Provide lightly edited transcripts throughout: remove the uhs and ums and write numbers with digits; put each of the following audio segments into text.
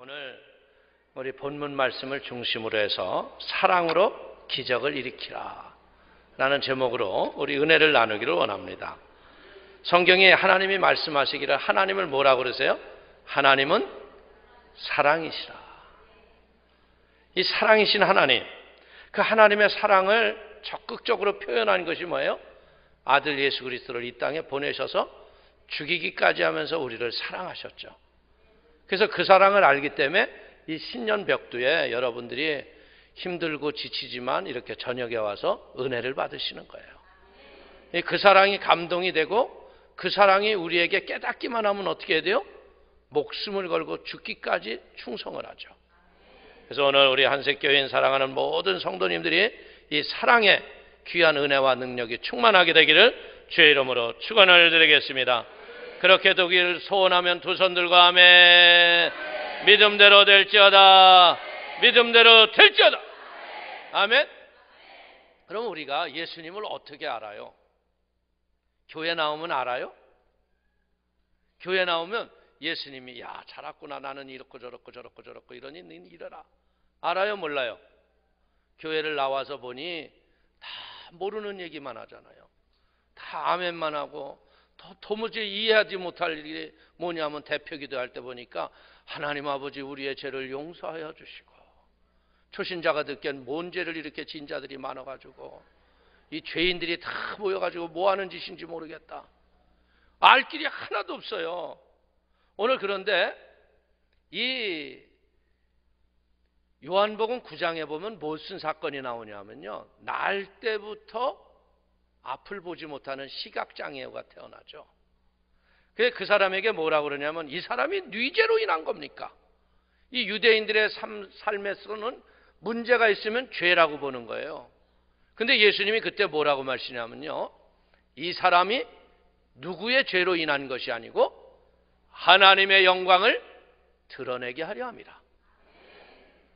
오늘 우리 본문 말씀을 중심으로 해서 사랑으로 기적을 일으키라 라는 제목으로 우리 은혜를 나누기를 원합니다. 성경에 하나님이 말씀하시기를 하나님을 뭐라고 그러세요? 하나님은 사랑이시라. 이 사랑이신 하나님, 그 하나님의 사랑을 적극적으로 표현한 것이 뭐예요? 아들 예수 그리스도를 이 땅에 보내셔서 죽이기까지 하면서 우리를 사랑하셨죠. 그래서 그 사랑을 알기 때문에 이 신년벽두에 여러분들이 힘들고 지치지만 이렇게 저녁에 와서 은혜를 받으시는 거예요. 그 사랑이 감동이 되고 그 사랑이 우리에게 깨닫기만 하면 어떻게 해야 돼요? 목숨을 걸고 죽기까지 충성을 하죠. 그래서 오늘 우리 한색교회인 사랑하는 모든 성도님들이 이 사랑의 귀한 은혜와 능력이 충만하게 되기를 주의 이름으로 축원을 드리겠습니다. 그렇게 되기를 소원하면 두 손 들고 아멘. 믿음대로 될지어다. 믿음대로 될지어다. 아멘. 그럼 우리가 예수님을 어떻게 알아요? 교회 나오면 알아요? 교회 나오면 예수님이 야 잘했구나 나는 이렇고 저렇고 저렇고 저렇고 이러니 너는 이래라. 알아요 몰라요? 교회를 나와서 보니 다 모르는 얘기만 하잖아요. 다 아멘만 하고 도무지 이해하지 못할 일이 뭐냐면 대표기도 할 때 보니까 하나님 아버지 우리의 죄를 용서하여 주시고, 초신자가 듣기엔 뭔 죄를 이렇게 진 자들이 많아가지고 이 죄인들이 다 모여가지고 뭐 하는 짓인지 모르겠다. 알 길이 하나도 없어요. 오늘 그런데 이 요한복음 9장에 보면 무슨 사건이 나오냐면요, 날 때부터 앞을 보지 못하는 시각장애우가 태어나죠. 그 사람에게 뭐라고 그러냐면 이 사람이 뇌죄로 인한 겁니까? 이 유대인들의 삶에서는 문제가 있으면 죄라고 보는 거예요. 근데 예수님이 그때 뭐라고 말씀하시냐면요, 이 사람이 누구의 죄로 인한 것이 아니고 하나님의 영광을 드러내게 하려 함이라.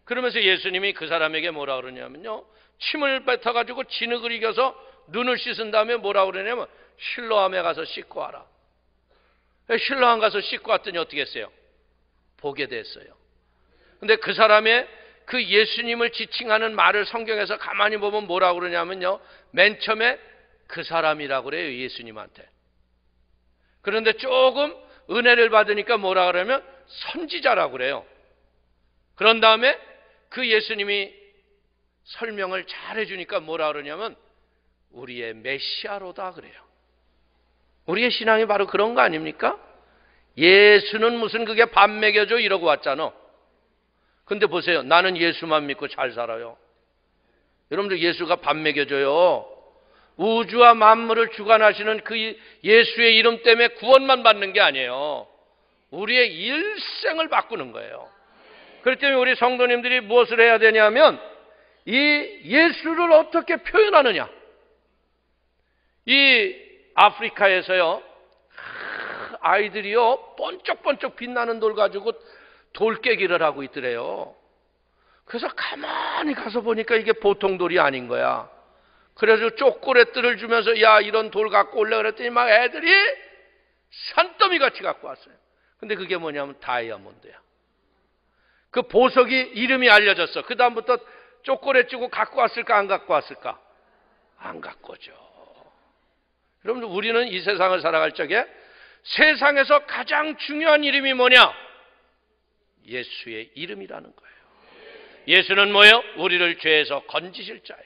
그러면서 예수님이 그 사람에게 뭐라고 그러냐면요, 침을 뱉어가지고 진흙을 이겨서 눈을 씻은 다음에 뭐라고 그러냐면 실로암에 가서 씻고 와라. 실로암 가서 씻고 왔더니 어떻게 했어요? 보게 됐어요. 근데 그 사람의 그 예수님을 지칭하는 말을 성경에서 가만히 보면 뭐라고 그러냐면요, 맨 처음에 그 사람이라고 그래요, 예수님한테. 그런데 조금 은혜를 받으니까 뭐라고 그러면 선지자라고 그래요. 그런 다음에 그 예수님이 설명을 잘 해주니까 뭐라고 그러냐면 우리의 메시아로다 그래요. 우리의 신앙이 바로 그런 거 아닙니까? 예수는 무슨 그게 밥 먹여줘 이러고 왔잖아. 근데 보세요, 나는 예수만 믿고 잘 살아요. 여러분들 예수가 밥 먹여줘요. 우주와 만물을 주관하시는 그 예수의 이름 때문에 구원만 받는 게 아니에요. 우리의 일생을 바꾸는 거예요. 그렇기 때문에 우리 성도님들이 무엇을 해야 되냐면 이 예수를 어떻게 표현하느냐. 이 아프리카에서요, 아이들이요 번쩍번쩍 빛나는 돌 가지고 돌깨기를 하고 있더래요. 그래서 가만히 가서 보니까 이게 보통 돌이 아닌 거야. 그래서 초콜릿들을 주면서 야 이런 돌 갖고 올래 그랬더니 막 애들이 산더미 같이 갖고 왔어요. 근데 그게 뭐냐면 다이아몬드야. 그 보석이 이름이 알려졌어. 그 다음부터 초콜릿 주고 갖고 왔을까 안 갖고 왔을까? 안 갖고 오죠. 여러분들 우리는 이 세상을 살아갈 적에 세상에서 가장 중요한 이름이 뭐냐? 예수의 이름이라는 거예요. 예수는 뭐예요? 우리를 죄에서 건지실 자예요.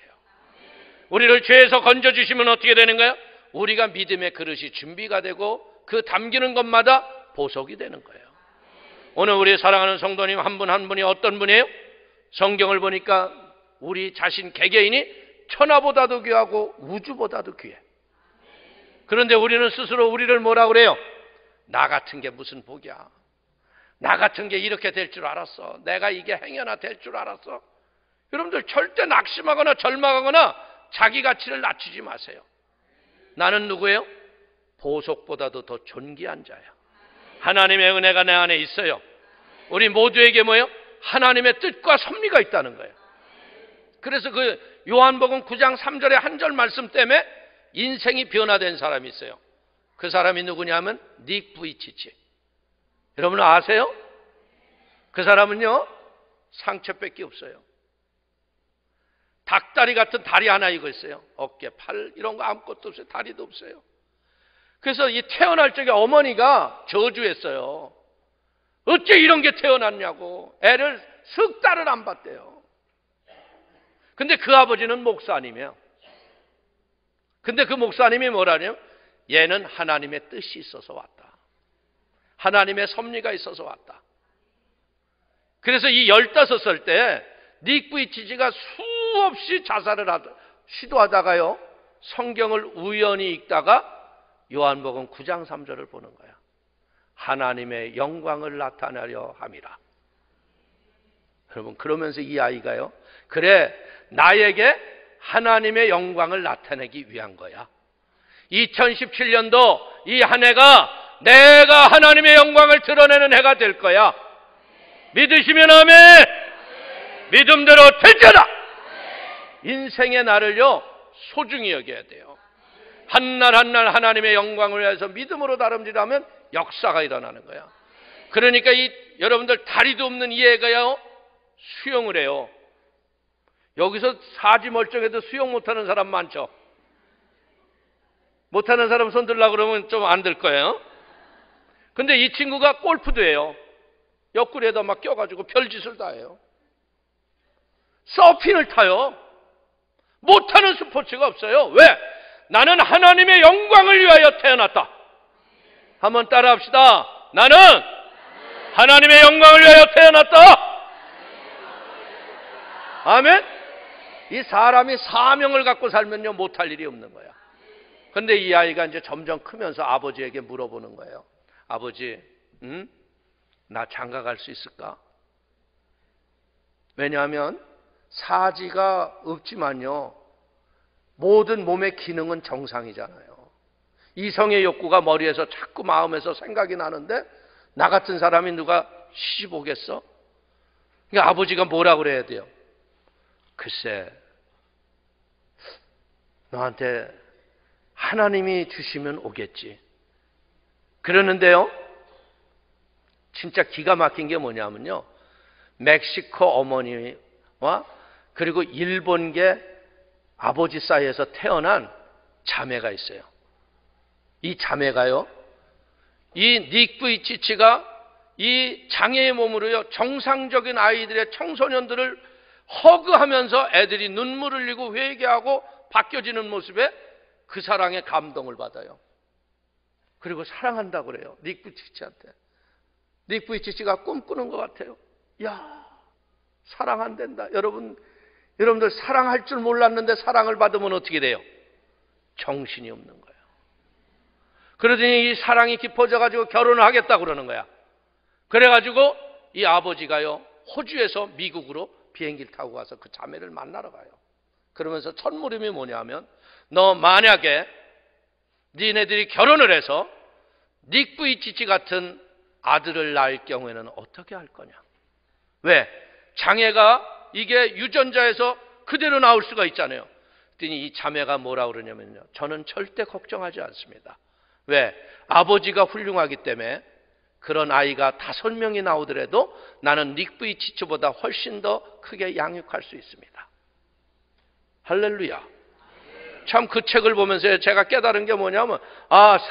우리를 죄에서 건져주시면 어떻게 되는 거예요? 우리가 믿음의 그릇이 준비가 되고 그 담기는 것마다 보석이 되는 거예요. 오늘 우리 사랑하는 성도님 한 분 한 분이 어떤 분이에요? 성경을 보니까 우리 자신 개개인이 천하보다도 귀하고 우주보다도 귀해. 그런데 우리는 스스로 우리를 뭐라 그래요? 나 같은 게 무슨 복이야. 나 같은 게 이렇게 될 줄 알았어. 내가 이게 행여나 될 줄 알았어. 여러분들 절대 낙심하거나 절망하거나 자기 가치를 낮추지 마세요. 나는 누구예요? 보석보다도 더 존귀한 자야. 하나님의 은혜가 내 안에 있어요. 우리 모두에게 뭐예요? 하나님의 뜻과 섭리가 있다는 거예요. 그래서 그 요한복음 9장 3절의 한 절 말씀 때문에 인생이 변화된 사람이 있어요. 그 사람이 누구냐면 닉 부이치치. 여러분 아세요? 그 사람은요, 상처밖에 없어요. 닭다리 같은 다리 하나 이거 있어요. 어깨, 팔 이런 거 아무것도 없어요. 다리도 없어요. 그래서 이 태어날 적에 어머니가 저주했어요. 어째 이런 게 태어났냐고. 애를 석 달을 안 봤대요. 근데 그 아버지는 목사님이에요. 근데 그 목사님이 뭐라냐면 얘는 하나님의 뜻이 있어서 왔다. 하나님의 섭리가 있어서 왔다. 그래서 이 15살 때 닉 부이치치가 수없이 자살을 시도하다가요, 성경을 우연히 읽다가 요한복음 9장 3절을 보는 거야. 하나님의 영광을 나타내려 함이라. 여러분, 그러면서 이 아이가요, 그래, 나에게 하나님의 영광을 나타내기 위한 거야. 2017년도 이 한 해가 내가 하나님의 영광을 드러내는 해가 될 거야. 믿으시면 아멘. 믿음대로 될지어다. 인생의 날을요, 소중히 여겨야 돼요. 한날 한날 하나님의 영광을 위해서 믿음으로 다름질하면 역사가 일어나는 거야. 그러니까 여러분들 다리도 없는 이 애가요, 수영을 해요. 여기서 사지 멀쩡해도 수영 못하는 사람 많죠. 못하는 사람 손 들라고 그러면 좀 안 들 거예요. 근데 이 친구가 골프도 해요. 옆구리에다 막 껴가지고 별짓을 다 해요. 서핑을 타요. 못하는 스포츠가 없어요. 왜? 나는 하나님의 영광을 위하여 태어났다. 한번 따라합시다. 나는 하나님의 영광을 위하여 태어났다. 아멘. 이 사람이 사명을 갖고 살면요, 못할 일이 없는 거야. 근데 이 아이가 이제 점점 크면서 아버지에게 물어보는 거예요. 아버지, 나 장가 갈 수 있을까? 왜냐하면 사지가 없지만요, 모든 몸의 기능은 정상이잖아요. 이성의 욕구가 머리에서 자꾸 마음에서 생각이 나는데 나 같은 사람이 누가 시집 오겠어? 그러니까 아버지가 뭐라 그래야 돼요? 글쎄, 너한테 하나님이 주시면 오겠지. 그러는데요, 진짜 기가 막힌 게 뭐냐면요, 멕시코 어머니와 그리고 일본계 아버지 사이에서 태어난 자매가 있어요. 이 자매가요, 이 닉 부이치치가 이 장애의 몸으로요, 정상적인 아이들의 청소년들을 허그하면서 애들이 눈물을 흘리고 회개하고 바뀌어지는 모습에 그 사랑에 감동을 받아요. 그리고 사랑한다고 그래요. 닉 부이치치한테. 닉 부이치치가 꿈꾸는 것 같아요. 야, 사랑 안 된다. 여러분들 사랑할 줄 몰랐는데 사랑을 받으면 어떻게 돼요? 정신이 없는 거예요. 그러더니 이 사랑이 깊어져가지고 결혼을 하겠다고 그러는 거야. 그래가지고 이 아버지가요, 호주에서 미국으로 비행기를 타고 가서 그 자매를 만나러 가요. 그러면서 첫 물음이 뭐냐면, 너 만약에 니네들이 결혼을 해서 닉 부이치치 같은 아들을 낳을 경우에는 어떻게 할 거냐? 왜? 장애가 이게 유전자에서 그대로 나올 수가 있잖아요. 그랬더니 이 자매가 뭐라 그러냐면요, 저는 절대 걱정하지 않습니다. 왜? 아버지가 훌륭하기 때문에 그런 아이가 5명이 나오더라도 나는 닉 부이치치보다 훨씬 더 크게 양육할 수 있습니다. 할렐루야. 참 그 책을 보면서 제가 깨달은 게 뭐냐면,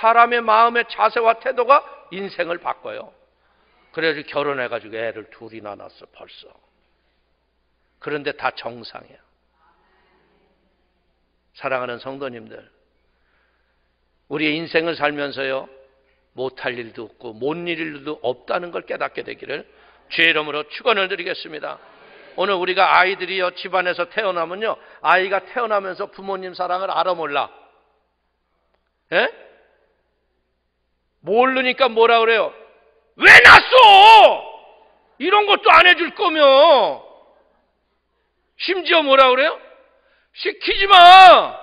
사람의 마음의 자세와 태도가 인생을 바꿔요. 그래가지고 결혼해가지고 애를 2이나 낳았어 벌써. 그런데 다 정상이야. 사랑하는 성도님들, 우리의 인생을 살면서요, 못할 일도 없고 못 이룰 일도 없다는 걸 깨닫게 되기를 주의 이름으로 축원을 드리겠습니다. 오늘 우리가 아이들이요, 집안에서 태어나면요, 아이가 태어나면서 부모님 사랑을 알아 몰라? 예? 모르니까 뭐라 그래요? 왜 낳았어? 이런 것도 안 해줄 거면. 심지어 뭐라 그래요? 시키지 마.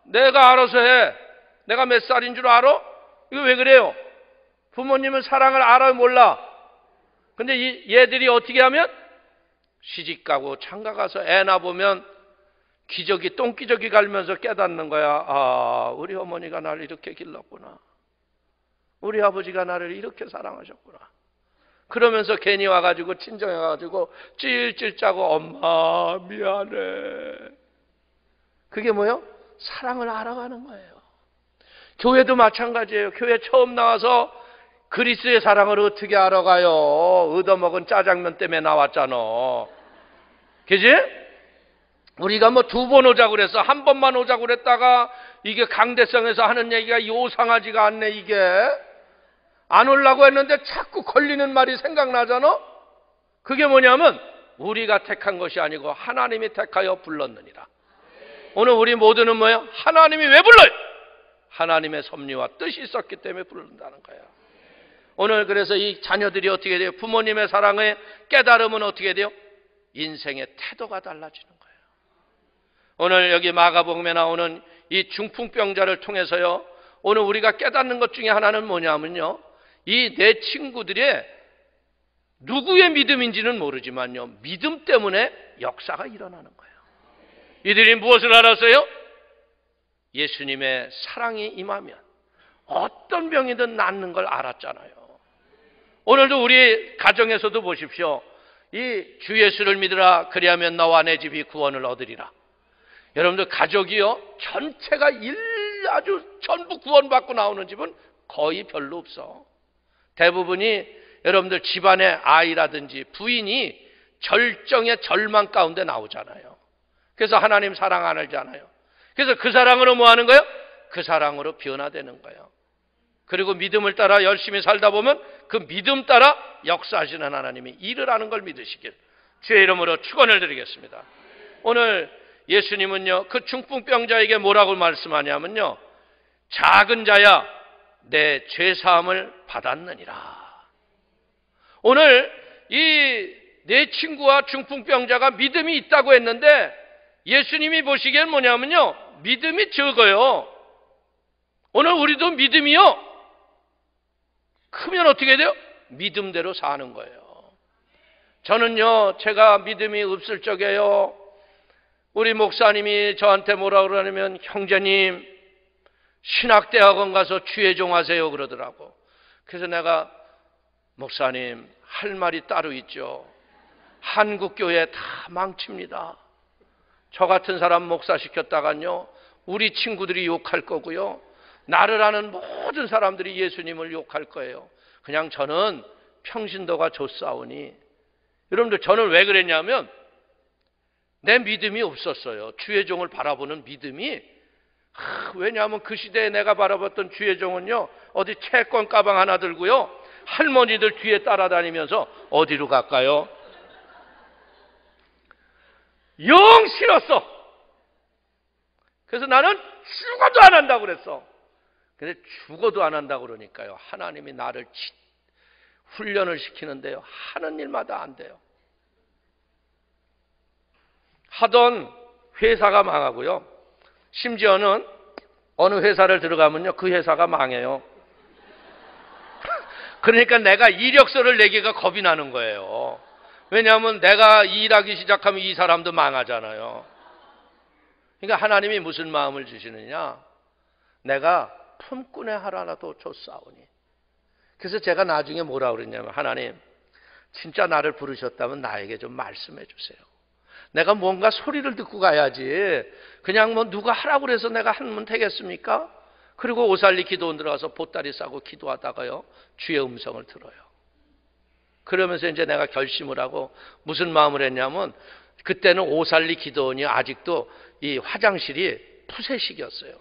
내가 알아서 해. 내가 몇 살인 줄 알아? 이거 왜 그래요? 부모님은 사랑을 알아 몰라? 근데 얘들이 어떻게 하면? 시집가고 장가가서 애 낳아보면 기저귀, 똥기저귀 갈면서 깨닫는 거야. 우리 어머니가 나를 이렇게 길렀구나. 우리 아버지가 나를 이렇게 사랑하셨구나. 그러면서 괜히 와가지고 친정해가지고 찔찔 짜고 엄마 미안해. 그게 뭐예요? 사랑을 알아가는 거예요. 교회도 마찬가지예요. 교회 처음 나와서 그리스도의 사랑을 어떻게 알아가요? 얻어먹은 짜장면 때문에 나왔잖아. 그지? 우리가 뭐 2번 오자고 그랬어. 1번만 오자고 그랬다가 이게 강대성에서 하는 얘기가 요상하지가 않네. 이게 안 오려고 했는데 자꾸 걸리는 말이 생각나잖아. 그게 뭐냐면 우리가 택한 것이 아니고 하나님이 택하여 불렀느니라. 오늘 우리 모두는 뭐예요? 하나님이 왜 불러요? 하나님의 섭리와 뜻이 있었기 때문에 부른다는 거예요. 오늘 그래서 이 자녀들이 어떻게 돼요? 부모님의 사랑의 깨달음은 어떻게 돼요? 인생의 태도가 달라지는 거예요. 오늘 여기 마가복음에 나오는 이 중풍병자를 통해서요, 오늘 우리가 깨닫는 것 중에 하나는 뭐냐면요, 이 내 친구들의 누구의 믿음인지는 모르지만요, 믿음 때문에 역사가 일어나는 거예요. 이들이 무엇을 알았어요? 예수님의 사랑이 임하면 어떤 병이든 낫는 걸 알았잖아요. 오늘도 우리 가정에서도 보십시오. 이 주 예수를 믿으라 그리하면 너와 내 집이 구원을 얻으리라. 여러분들 가족이요, 전체가 아주 전부 구원받고 나오는 집은 거의 별로 없어. 대부분이 여러분들 집안의 아이라든지 부인이 절정의 절망 가운데 나오잖아요. 그래서 하나님 사랑 안 알잖아요. 그래서 그 사랑으로 뭐 하는 거예요? 그 사랑으로 변화되는 거예요. 그리고 믿음을 따라 열심히 살다 보면 그 믿음 따라 역사하시는 하나님이 일을 하는 걸 믿으시길 주의 이름으로 축원을 드리겠습니다. 오늘 예수님은요, 그 중풍병자에게 뭐라고 말씀하냐면요, 작은 자야 내 죄사함을 받았느니라. 오늘 이 내 친구와 중풍병자가 믿음이 있다고 했는데 예수님이 보시기엔 뭐냐면요, 믿음이 적어요. 오늘 우리도 믿음이요, 크면 어떻게 돼요? 믿음대로 사는 거예요. 저는요, 제가 믿음이 없을 적에요, 우리 목사님이 저한테 뭐라 그러냐면, 형제님 신학대학원 가서 주의종 하세요 그러더라고. 그래서 내가, 목사님 할 말이 따로 있죠. 한국교회 다 망칩니다. 저 같은 사람 목사시켰다간요, 우리 친구들이 욕할 거고요, 나를 아는 모든 사람들이 예수님을 욕할 거예요. 그냥 저는 평신도가 좋사오니. 여러분들, 저는 왜 그랬냐면 내 믿음이 없었어요. 주의 종을 바라보는 믿음이. 왜냐하면 그 시대에 내가 바라봤던 주의 종은요, 어디 채권 가방 하나 들고요, 할머니들 뒤에 따라다니면서 어디로 갈까요? 영 싫었어. 그래서 나는 죽어도 안 한다고 그랬어. 근데 죽어도 안 한다고 그러니까요, 하나님이 나를 훈련을 시키는데요, 하는 일마다 안 돼요. 하던 회사가 망하고요, 심지어는 어느 회사를 들어가면요, 그 회사가 망해요. 그러니까 내가 이력서를 내기가 겁이 나는 거예요. 왜냐하면 내가 일하기 시작하면 이 사람도 망하잖아요. 그러니까 하나님이 무슨 마음을 주시느냐, 내가 품꾼의 하나라도 줬사오니. 그래서 제가 나중에 뭐라 그랬냐면, 하나님 진짜 나를 부르셨다면 나에게 좀 말씀해 주세요. 내가 뭔가 소리를 듣고 가야지 그냥 뭐 누가 하라고 그래서 내가 하면 되겠습니까? 그리고 오살리 기도원 들어가서 보따리 싸고 기도하다가요, 주의 음성을 들어요. 그러면서 이제 내가 결심을 하고 무슨 마음을 했냐면, 그때는 오살리 기도원이 아직도 이 화장실이 푸세식이었어요.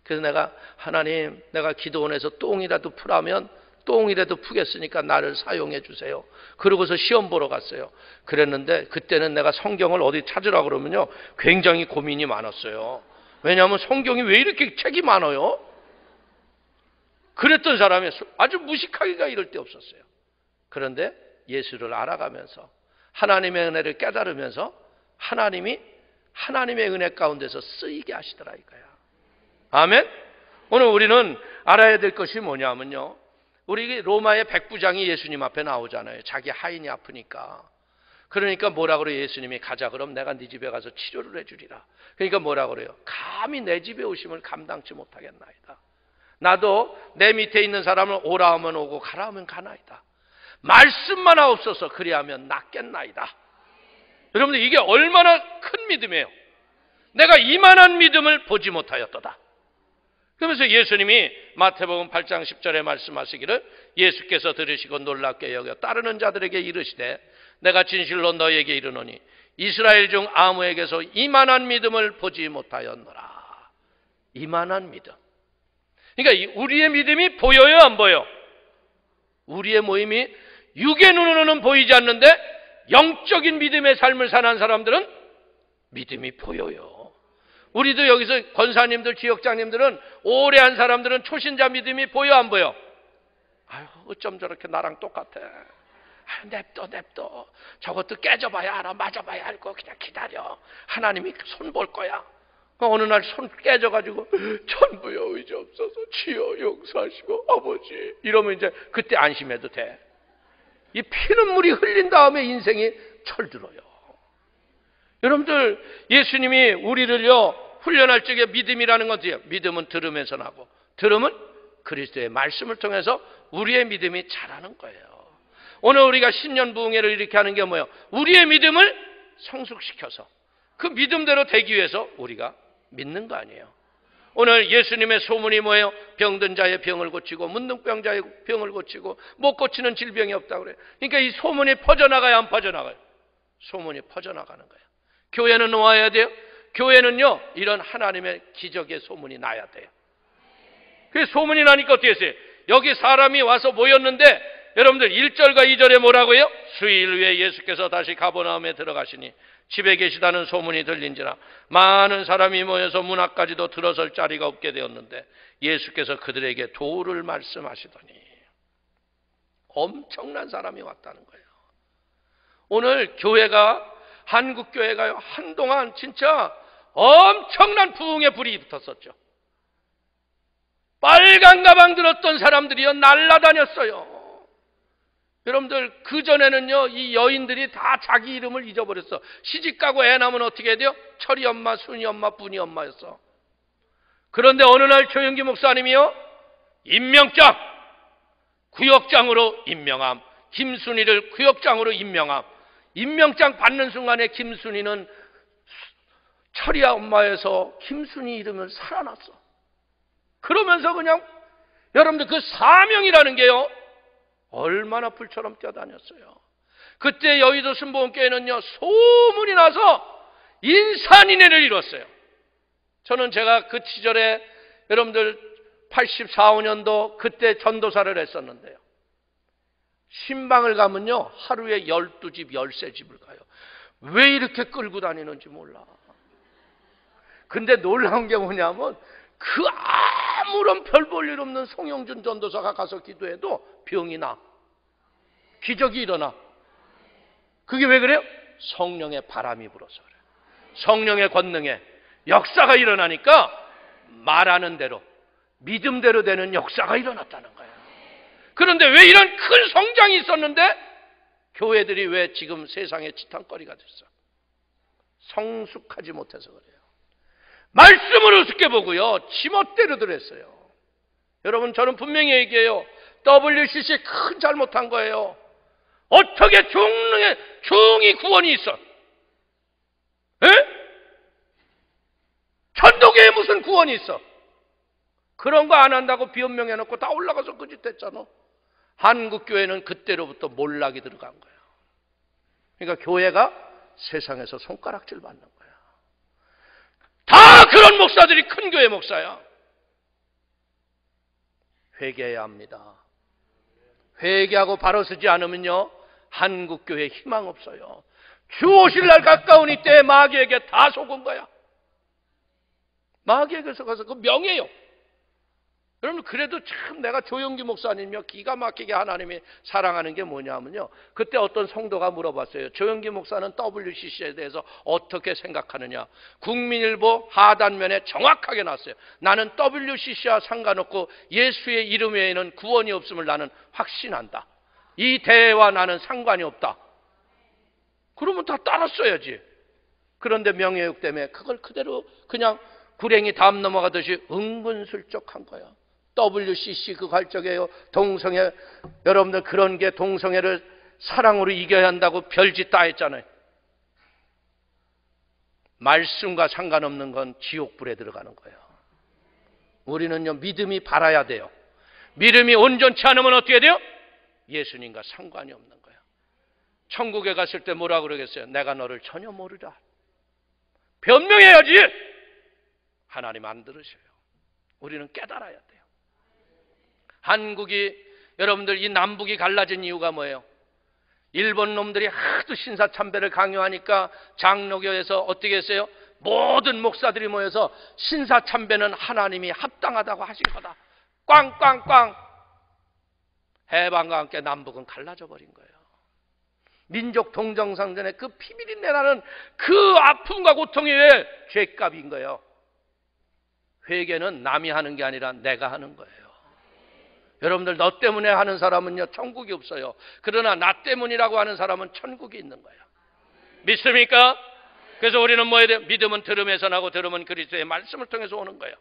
그래서 내가, 하나님 내가 기도원에서 똥이라도 풀하면 똥이라도 푸겠으니까 나를 사용해 주세요. 그러고서 시험 보러 갔어요. 그랬는데 그때는 내가 성경을 어디 찾으라 그러면요, 굉장히 고민이 많았어요. 왜냐하면 성경이 왜 이렇게 책이 많아요? 그랬던 사람이 아주 무식하기가 이럴 데 없었어요. 그런데 예수를 알아가면서 하나님의 은혜를 깨달으면서 하나님이 하나님의 은혜 가운데서 쓰이게 하시더라 이거야. 아멘? 오늘 우리는 알아야 될 것이 뭐냐면요, 우리 로마의 백부장이 예수님 앞에 나오잖아요. 자기 하인이 아프니까. 그러니까 뭐라 그래요? 예수님이 가자 그럼 내가 네 집에 가서 치료를 해주리라. 그러니까 뭐라 그래요? 감히 내 집에 오심을 감당치 못하겠나이다. 나도 내 밑에 있는 사람을 오라 하면 오고 가라 하면 가나이다. 말씀만 하옵소서. 그리하면 낫겠나이다. 여러분들, 이게 얼마나 큰 믿음이에요. 내가 이만한 믿음을 보지 못하였도다. 그러면서 예수님이 마태복음 8장 10절에 말씀하시기를, 예수께서 들으시고 놀랍게 여겨 따르는 자들에게 이르시되 내가 진실로 너희에게 이르노니 이스라엘 중 아무에게서 이만한 믿음을 보지 못하였노라. 이만한 믿음. 그러니까 우리의 믿음이 보여요, 안 보여? 우리의 모임이 육의 눈으로는 보이지 않는데 영적인 믿음의 삶을 사는 사람들은 믿음이 보여요. 우리도 여기서 권사님들, 지역장님들은, 오래 한 사람들은 초신자 믿음이 보여, 안 보여? 아유, 어쩜 저렇게 나랑 똑같아. 아유, 냅둬. 저것도 깨져봐야 알아, 맞아봐야 알고, 그냥 기다려. 하나님이 손 볼 거야. 어느 날 손 깨져가지고 천부여 의지 없어서 주여 용서하시고 아버지 이러면 이제 그때 안심해도 돼. 이 피눈물이 흘린 다음에 인생이 철들어요. 여러분들, 예수님이 우리를요 훈련할 적에 믿음이라는 것이요, 믿음은 들으면서 나고, 들음은 그리스도의 말씀을 통해서 우리의 믿음이 자라는 거예요. 오늘 우리가 신년부흥회를 이렇게 하는 게 뭐예요? 우리의 믿음을 성숙시켜서 그 믿음대로 되기 위해서 우리가 믿는 거 아니에요. 오늘 예수님의 소문이 뭐예요? 병든 자의 병을 고치고, 문둥병자의 병을 고치고, 못 고치는 질병이 없다고 그래요. 그러니까 이 소문이 퍼져나가야 안 퍼져나가요? 소문이 퍼져나가는 거예요. 교회는 와야 돼요. 교회는요 이런 하나님의 기적의 소문이 나야 돼요. 그 소문이 나니까 어떻게 했어요? 여기 사람이 와서 모였는데, 여러분들 1절과 2절에 뭐라고요? 수일 후에 예수께서 다시 가버나움에 들어가시니 집에 계시다는 소문이 들린지라 많은 사람이 모여서 문 앞까지도 들어설 자리가 없게 되었는데 예수께서 그들에게 도를 말씀하시더니 엄청난 사람이 왔다는 거예요. 오늘 교회가, 한국 교회가요 한동안 진짜 엄청난 부흥의 불이 붙었었죠. 빨간 가방 들었던 사람들이요 날라다녔어요. 여러분들, 그전에는요 이 여인들이 다 자기 이름을 잊어버렸어. 시집가고 애 낳으면 어떻게 해야 돼요? 철이 엄마, 순이 엄마, 분이 엄마였어. 그런데 어느 날 조영기 목사님이요 임명장, 구역장으로 임명함, 김순희를 구역장으로 임명함. 임명장 받는 순간에 김순희는 철이 엄마에서 김순희 이름을 살아났어. 그러면서 그냥, 여러분들, 그 사명이라는 게요 얼마나 불처럼 뛰어다녔어요. 그때 여의도 순복음교회는요 소문이 나서 인산인해를 이뤘어요. 저는 제가 그 시절에 여러분들 84, 5년도 그때 전도사를 했었는데요, 신방을 가면요 하루에 12집, 13집을 가요. 왜 이렇게 끌고 다니는지 몰라. 근데 놀라운 게 뭐냐면, 그 아무런 별 볼 일 없는 송영준 전도사가 가서 기도해도 병이 나, 기적이 일어나. 그게 왜 그래요? 성령의 바람이 불어서 그래요. 성령의 권능에 역사가 일어나니까 말하는 대로, 믿음대로 되는 역사가 일어났다는 거예요. 그런데 왜 이런 큰 성장이 있었는데 교회들이 왜 지금 세상의 지탄거리가 됐어? 성숙하지 못해서 그래요. 말씀을 우습게 보고요 지멋대로들 했어요. 여러분, 저는 분명히 얘기해요. WCC 큰 잘못한 거예요. 어떻게 중이 구원이 있어? 에? 천도교에 무슨 구원이 있어? 그런 거 안 한다고 비언명해놓고 다 올라가서 그 짓 했잖아. 한국교회는 그때로부터 몰락이 들어간 거예요. 그러니까 교회가 세상에서 손가락질 받는 거야. 다 그런 목사들이 큰 교회 목사야. 회개해야 합니다. 회개하고 바로 서지 않으면요 한국교회 희망 없어요. 주 오실 날 가까운 이때 마귀에게 다 속은 거야. 마귀에게서 가서 그 명예요. 여러분, 그래도 참 내가 조영기 목사님이요 기가 막히게 하나님이 사랑하는 게 뭐냐면요, 그때 어떤 성도가 물어봤어요. 조영기 목사는 WCC에 대해서 어떻게 생각하느냐. 국민일보 하단면에 정확하게 났어요. 나는 WCC와 상관없고 예수의 이름 외에는 구원이 없음을 나는 확신한다. 이 대회와 나는 상관이 없다. 그러면 다 따랐어야지. 그런데 명예욕 때문에 그걸 그대로 그냥 구랭이 담 넘어가듯이 은근슬쩍 한 거야. WCC 그 갈적이에요. 동성애, 여러분들 그런 게 동성애를 사랑으로 이겨야 한다고 별짓 다 했잖아요. 말씀과 상관없는 건 지옥불에 들어가는 거예요. 우리는요, 믿음이 바라야 돼요. 믿음이 온전치 않으면 어떻게 돼요? 예수님과 상관이 없는 거예요. 천국에 갔을 때 뭐라 그러겠어요? 내가 너를 전혀 모르다. 변명해야지. 하나님 안 들으셔요. 우리는 깨달아야 돼요. 한국이, 여러분들 이 남북이 갈라진 이유가 뭐예요? 일본 놈들이 하도 신사참배를 강요하니까 장로교에서 어떻게 했어요? 모든 목사들이 모여서 신사참배는 하나님이 합당하다고 하신 거다. 꽝꽝꽝. 해방과 함께 남북은 갈라져 버린 거예요. 민족 동정상전에 그 피비린내 나는 그 아픔과 고통이 왜 죄값인 거예요? 회개는 남이 하는 게 아니라 내가 하는 거예요. 여러분들 너 때문에 하는 사람은요 천국이 없어요. 그러나 나 때문이라고 하는 사람은 천국이 있는 거예요. 믿습니까? 그래서 우리는 뭐 해야 돼요? 믿음은 들음에서 나고 들음은 그리스도의 말씀을 통해서 오는 거예요.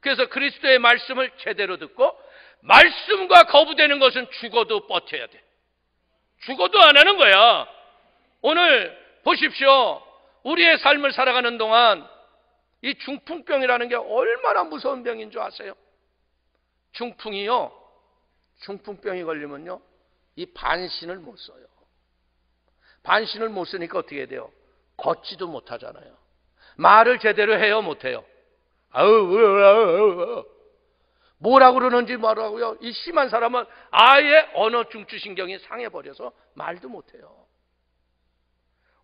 그래서 그리스도의 말씀을 제대로 듣고 말씀과 거부되는 것은 죽어도 버텨야 돼. 죽어도 안 하는 거야. 오늘 보십시오. 우리의 삶을 살아가는 동안 이 중풍병이라는 게 얼마나 무서운 병인 줄 아세요? 중풍병이 걸리면요 이 반신을 못 써요. 반신을 못 쓰니까 어떻게 돼요? 걷지도 못하잖아요. 말을 제대로 해요, 못해요? 뭐라고 그러는지 말하고요. 이 심한 사람은 아예 언어 중추신경이 상해버려서 말도 못해요.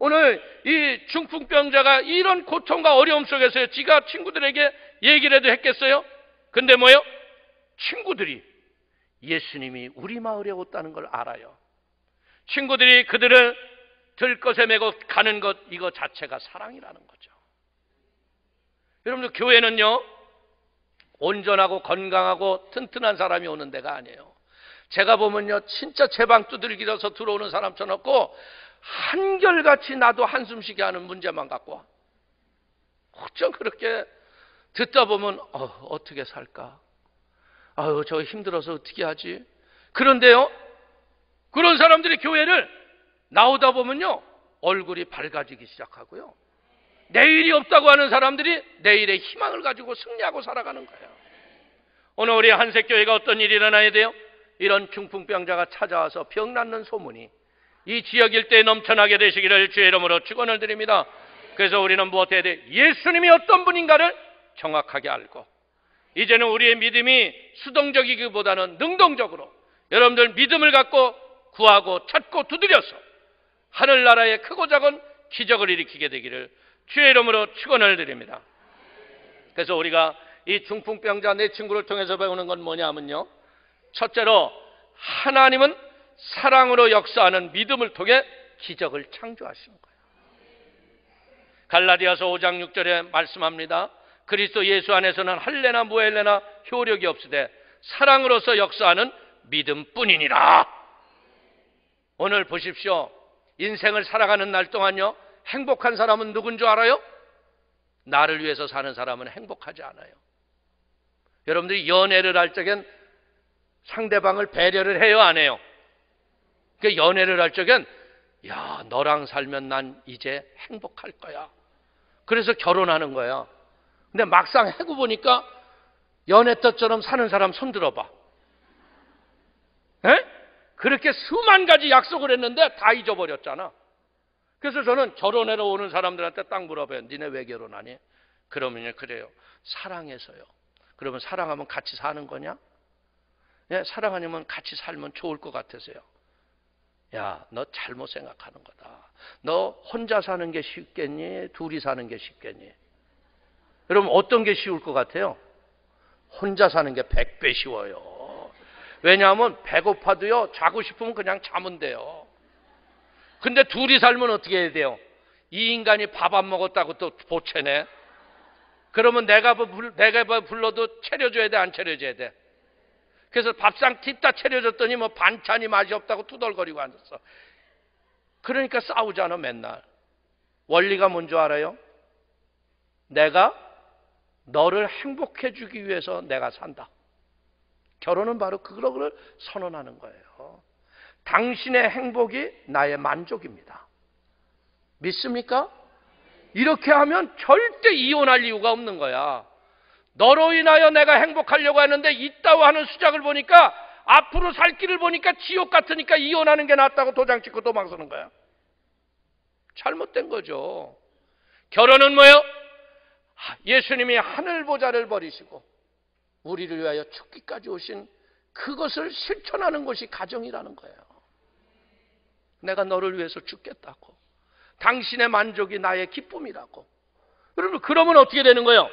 오늘 이 중풍병자가 이런 고통과 어려움 속에서 지가 친구들에게 얘기를 해도 했겠어요? 근데 뭐예요? 친구들이 예수님이 우리 마을에 왔다는 걸 알아요. 친구들이 그들을 들것에 메고 가는 것, 이거 자체가 사랑이라는 거죠. 여러분들 교회는요 온전하고 건강하고 튼튼한 사람이 오는 데가 아니에요. 제가 보면요 진짜 제 방 두들기려서 들어오는 사람처럼 없고 한결같이 나도 한숨 쉬게 하는 문제만 갖고 와. 어쩜 그렇게 듣다 보면 어떻게 살까? 아유 저 힘들어서 어떻게 하지? 그런데요 그런 사람들이 교회를 나오다 보면요 얼굴이 밝아지기 시작하고요. 내일이 없다고 하는 사람들이 내일의 희망을 가지고 승리하고 살아가는 거예요. 오늘 우리 한색교회가 어떤 일이 일어나야 돼요? 이런 중풍병자가 찾아와서 병 낫는 소문이 이 지역 일대에 넘쳐나게 되시기를 주의 이름으로 축원을 드립니다. 그래서 우리는 무엇해야 돼요? 예수님이 어떤 분인가를 정확하게 알고 이제는 우리의 믿음이 수동적이기보다는 능동적으로 여러분들 믿음을 갖고 구하고 찾고 두드려서 하늘나라의 크고 작은 기적을 일으키게 되기를 주의 이름으로 축원을 드립니다. 그래서 우리가 이 중풍병자 내 친구를 통해서 배우는 건 뭐냐면요 첫째로 하나님은 사랑으로 역사하는 믿음을 통해 기적을 창조하시는 거예요. 갈라디아서 5장 6절에 말씀합니다. 그리스도 예수 안에서는 할례나 무할례나 효력이 없으되 사랑으로서 역사하는 믿음뿐이니라. 오늘 보십시오. 인생을 살아가는 날 동안요 행복한 사람은 누군 줄 알아요? 나를 위해서 사는 사람은 행복하지 않아요. 여러분들이 연애를 할 적엔 상대방을 배려를 해요, 안 해요? 그 연애를 할 적엔 야 너랑 살면 난 이제 행복할 거야. 그래서 결혼하는 거야. 근데 막상 해고 보니까 연애 때처럼 사는 사람 손 들어봐. 에? 그렇게 수만 가지 약속을 했는데 다 잊어버렸잖아. 그래서 저는 결혼하러 오는 사람들한테 딱 물어봐요. 니네 왜 결혼하니? 그러면요 그래요. 사랑해서요. 그러면 사랑하면 같이 사는 거냐? 예, 사랑하려면 같이 살면 좋을 것 같아서요. 야, 너 잘못 생각하는 거다. 너 혼자 사는 게 쉽겠니? 둘이 사는 게 쉽겠니? 여러분 어떤 게 쉬울 것 같아요? 혼자 사는 게 100배 쉬워요. 왜냐하면 배고파도요 자고 싶으면 그냥 자면 돼요. 근데 둘이 살면 어떻게 해야 돼요? 이 인간이 밥 안 먹었다고 또 보채네. 그러면 내가 불러도 차려줘야 돼, 안 차려줘야 돼? 그래서 밥상 팁다 차려줬더니 뭐 반찬이 맛이 없다고 투덜거리고 앉았어. 그러니까 싸우잖아 맨날. 원리가 뭔 줄 알아요? 내가 너를 행복해 주기 위해서 내가 산다. 결혼은 바로 그거를 선언하는 거예요. 당신의 행복이 나의 만족입니다. 믿습니까? 이렇게 하면 절대 이혼할 이유가 없는 거야. 너로 인하여 내가 행복하려고 하는데 있다고 하는 수작을 보니까, 앞으로 살 길을 보니까 지옥 같으니까 이혼하는 게 낫다고 도장 찍고 도망서는 거야. 잘못된 거죠. 결혼은 뭐예요? 예수님이 하늘 보좌를 버리시고 우리를 위하여 죽기까지 오신 그것을 실천하는 것이 가정이라는 거예요. 내가 너를 위해서 죽겠다고. 당신의 만족이 나의 기쁨이라고. 여러분, 그러면 어떻게 되는 거예요?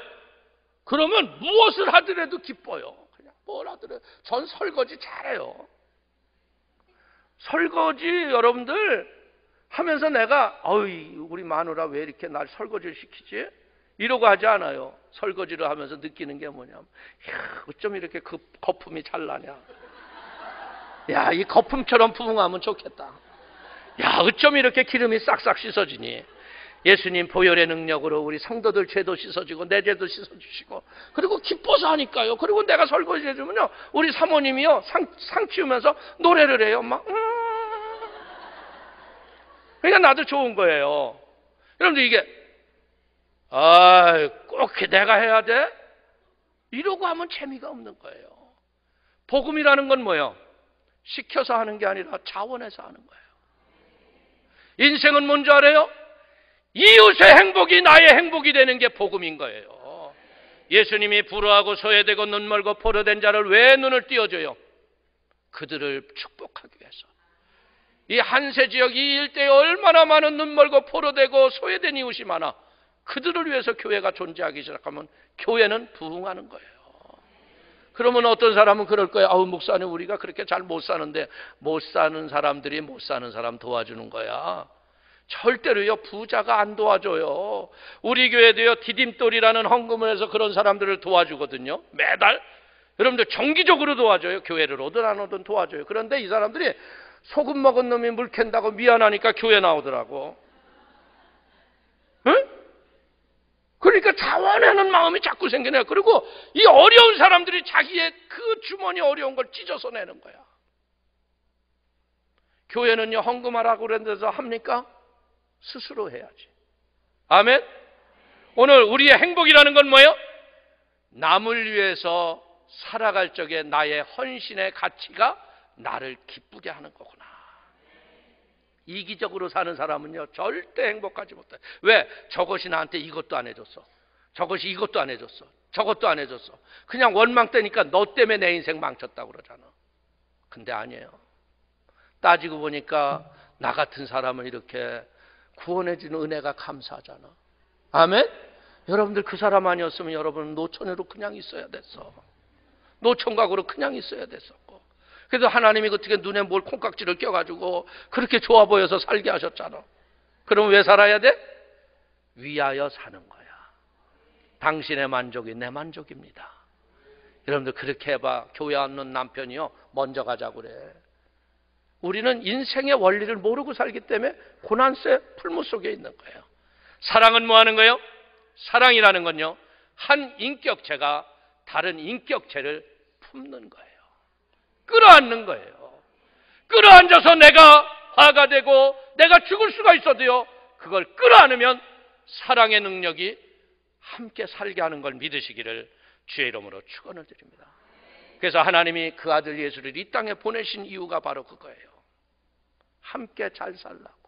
그러면 무엇을 하더라도 기뻐요. 그냥 뭘 하더라도. 전 설거지 잘해요. 설거지 여러분들 하면서 내가 우리 마누라 왜 이렇게 날 설거지를 시키지? 이러고 하지 않아요. 설거지를 하면서 느끼는 게 뭐냐면, 어쩜 이렇게 그 거품이 잘 나냐. 야, 이 거품처럼 부흥하면 좋겠다. 야, 어쩜 이렇게 기름이 싹싹 씻어지니. 예수님 보혈의 능력으로 우리 성도들 죄도 씻어지고 내 죄도 씻어주시고, 그리고 기뻐서 하니까요. 그리고 내가 설거지 해주면요, 우리 사모님이요 상 치우면서 노래를 해요. 막 그러니까 나도 좋은 거예요. 여러분들, 이게 꼭 내가 해야 돼? 이러고 하면 재미가 없는 거예요. 복음이라는 건 뭐예요? 시켜서 하는 게 아니라 자원해서 하는 거예요. 인생은 뭔지 알아요? 이웃의 행복이 나의 행복이 되는 게 복음인 거예요. 예수님이 불우하고 소외되고 눈멀고 포로된 자를 왜 눈을 띄워줘요? 그들을 축복하기 위해서. 이 한세 지역 이 일대에 얼마나 많은 눈멀고 포로되고 소외된 이웃이 많아. 그들을 위해서 교회가 존재하기 시작하면 교회는 부흥하는 거예요. 그러면 어떤 사람은 그럴 거예요. 목사님, 우리가 그렇게 잘 못 사는데, 못 사는 사람들이 못 사는 사람 도와주는 거야. 절대로요, 부자가 안 도와줘요. 우리 교회도요, 디딤돌이라는 헌금을 해서 그런 사람들을 도와주거든요. 매달. 여러분들 정기적으로 도와줘요. 교회를 오든 안 오든 도와줘요. 그런데 이 사람들이 소금 먹은 놈이 물 캔다고 미안하니까 교회 나오더라고. 응? 그러니까 자원하는 마음이 자꾸 생기네요. 그리고 이 어려운 사람들이 자기의 그 주머니 어려운 걸 찢어서 내는 거야. 교회는요, 헌금하라고 그런 데서 합니까? 스스로 해야지. 아멘? 오늘 우리의 행복이라는 건 뭐예요? 남을 위해서 살아갈 적에 나의 헌신의 가치가 나를 기쁘게 하는 거구나. 이기적으로 사는 사람은요, 절대 행복하지 못해. 왜? 저것이 나한테 이것도 안 해줬어. 저것이 이것도 안 해줬어. 저것도 안 해줬어. 그냥 원망되니까 너 때문에 내 인생 망쳤다고 그러잖아. 근데 아니에요. 따지고 보니까 나 같은 사람을 이렇게 구원해주는 은혜가 감사하잖아. 아멘? 여러분들, 그 사람 아니었으면 여러분은 노처녀로 그냥 있어야 됐어. 노총각으로 그냥 있어야 됐었고. 그래서 하나님이 어떻게 눈에 뭘 콩깍지를 껴가지고 그렇게 좋아 보여서 살게 하셨잖아. 그럼 왜 살아야 돼? 위하여 사는 거야. 당신의 만족이 내 만족입니다. 여러분들, 그렇게 해봐. 교회 안 오는 남편이요, 먼저 가자고 그래. 우리는 인생의 원리를 모르고 살기 때문에 고난세 풀무 속에 있는 거예요. 사랑은 뭐 하는 거예요? 사랑이라는 건요, 한 인격체가 다른 인격체를 품는 거예요. 끌어안는 거예요. 끌어안아서 내가 화가 되고 내가 죽을 수가 있어도요, 그걸 끌어안으면 사랑의 능력이 함께 살게 하는 걸 믿으시기를 주의 이름으로 축원을 드립니다. 그래서 하나님이 그 아들 예수를 이 땅에 보내신 이유가 바로 그거예요. 함께 잘 살라고.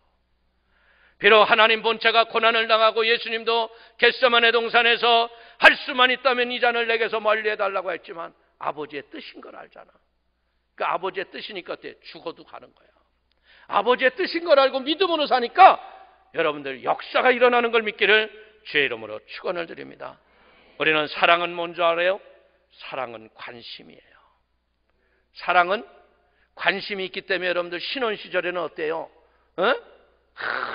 비록 하나님 본체가 고난을 당하고 예수님도 겟세마네 동산에서 할 수만 있다면 이 잔을 내게서 멀리 해달라고 했지만 아버지의 뜻인 걸 알잖아. 그 아버지의 뜻이니까 어때? 죽어도 가는 거야. 아버지의 뜻인 걸 알고 믿음으로 사니까 여러분들 역사가 일어나는 걸 믿기를 주의 이름으로 축원을 드립니다. 우리는 사랑은 뭔지 알아요? 사랑은 관심이에요. 사랑은 관심이 있기 때문에 여러분들 신혼 시절에는 어때요?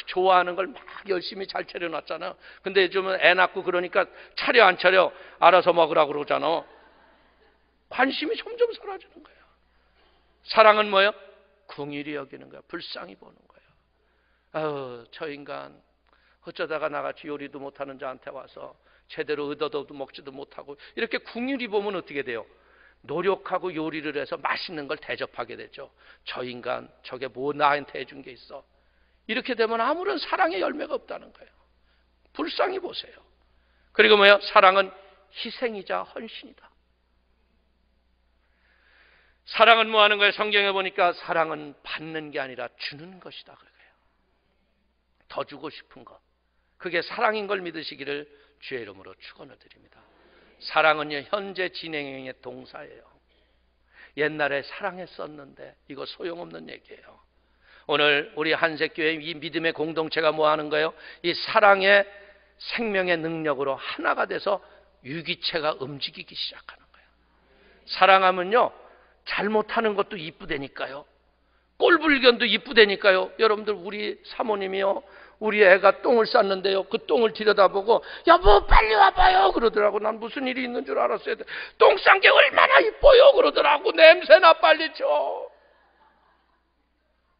좋아하는 걸 막 열심히 잘 차려놨잖아. 근데 요즘은 애 낳고 그러니까 차려 안 차려 알아서 먹으라고 그러잖아. 관심이 점점 사라지는 거예요. 사랑은 뭐예요? 긍휼히 여기는 거예요. 불쌍히 보는 거예요. 저 인간 어쩌다가 나같이 요리도 못하는 자한테 와서 제대로 얻어도 먹지도 못하고, 이렇게 긍휼히 보면 어떻게 돼요? 노력하고 요리를 해서 맛있는 걸 대접하게 되죠. 저 인간 저게 뭐 나한테 해준 게 있어. 이렇게 되면 아무런 사랑의 열매가 없다는 거예요. 불쌍히 보세요. 그리고 뭐예요? 사랑은 희생이자 헌신이다. 사랑은 뭐 하는 거예요? 성경에 보니까 사랑은 받는 게 아니라 주는 것이다. 그래요. 더 주고 싶은 것. 그게 사랑인 걸 믿으시기를 주의 이름으로 축원을 드립니다. 사랑은요, 현재 진행형의 동사예요. 옛날에 사랑했었는데 이거 소용없는 얘기예요. 오늘 우리 한색교회 이 믿음의 공동체가 뭐 하는 거예요? 이 사랑의 생명의 능력으로 하나가 돼서 유기체가 움직이기 시작하는 거예요. 사랑하면요, 잘못하는 것도 이쁘다니까요. 꼴불견도 이쁘다니까요. 여러분들, 우리 사모님이요, 우리 애가 똥을 쌌는데요, 그 똥을 들여다보고 여보 빨리 와봐요 그러더라고. 난 무슨 일이 있는 줄 알았어요. 똥 싼 게 얼마나 이뻐요 그러더라고. 냄새나 빨리 쳐.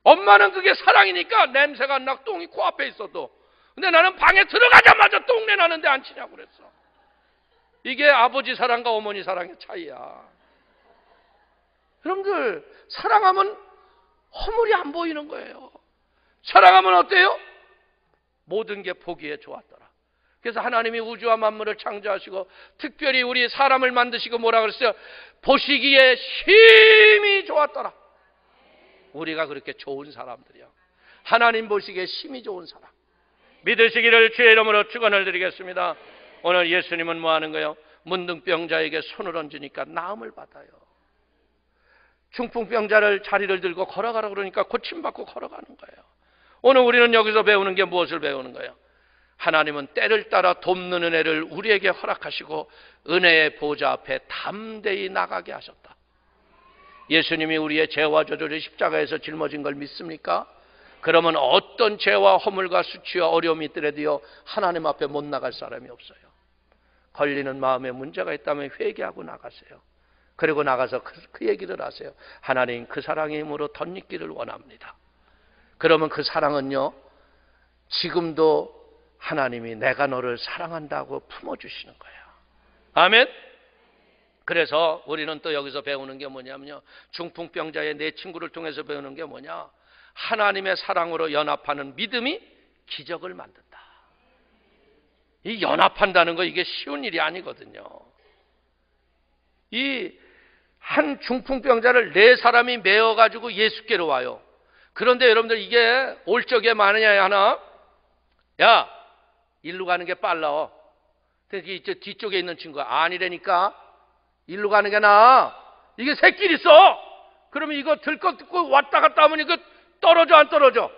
엄마는 그게 사랑이니까 냄새가 안 나고 똥이 코앞에 있어도. 근데 나는 방에 들어가자마자 똥내 나는데 안 치냐고 그랬어. 이게 아버지 사랑과 어머니 사랑의 차이야. 여러분들, 사랑하면 허물이 안 보이는 거예요. 사랑하면 어때요? 모든 게 보기에 좋았더라. 그래서 하나님이 우주와 만물을 창조하시고 특별히 우리 사람을 만드시고 뭐라 그랬어요? 보시기에 심히 좋았더라. 우리가 그렇게 좋은 사람들이야. 하나님 보시기에 심히 좋은 사람. 믿으시기를 주의 이름으로 축원을 드리겠습니다. 오늘 예수님은 뭐 하는 거예요? 문둥병자에게 손을 얹으니까 나음을 받아요. 중풍병자를 자리를 들고 걸어가라 그러니까 고침받고 걸어가는 거예요. 오늘 우리는 여기서 배우는 게 무엇을 배우는 거예요? 하나님은 때를 따라 돕는 은혜를 우리에게 허락하시고 은혜의 보좌 앞에 담대히 나가게 하셨다. 예수님이 우리의 죄와 저주를 십자가에서 짊어진 걸 믿습니까? 그러면 어떤 죄와 허물과 수치와 어려움이 있더라도요, 하나님 앞에 못 나갈 사람이 없어요. 걸리는 마음에 문제가 있다면 회개하고 나가세요. 그리고 나가서 그 얘기를 하세요. 하나님, 그 사랑의 힘으로 덧입기를 원합니다. 그러면 그 사랑은요, 지금도 하나님이 내가 너를 사랑한다고 품어주시는 거예요. 아멘. 그래서 우리는 또 여기서 배우는 게 뭐냐면요, 중풍병자의 내 친구를 통해서 배우는 게 뭐냐, 하나님의 사랑으로 연합하는 믿음이 기적을 만든다. 이 연합한다는 거, 이게 쉬운 일이 아니거든요. 이 한 중풍병자를 네 사람이 메어가지고 예수께로 와요. 그런데 여러분들, 이게 올 적에 많으냐 하나? 야, 일로 가는 게 빨라. 이제 뒤쪽에 있는 친구가 아니라니까. 일로 가는 게 나아. 이게 새길 있어. 그러면 이거 들것 듣고 왔다 갔다 하면 이거 떨어져 안 떨어져?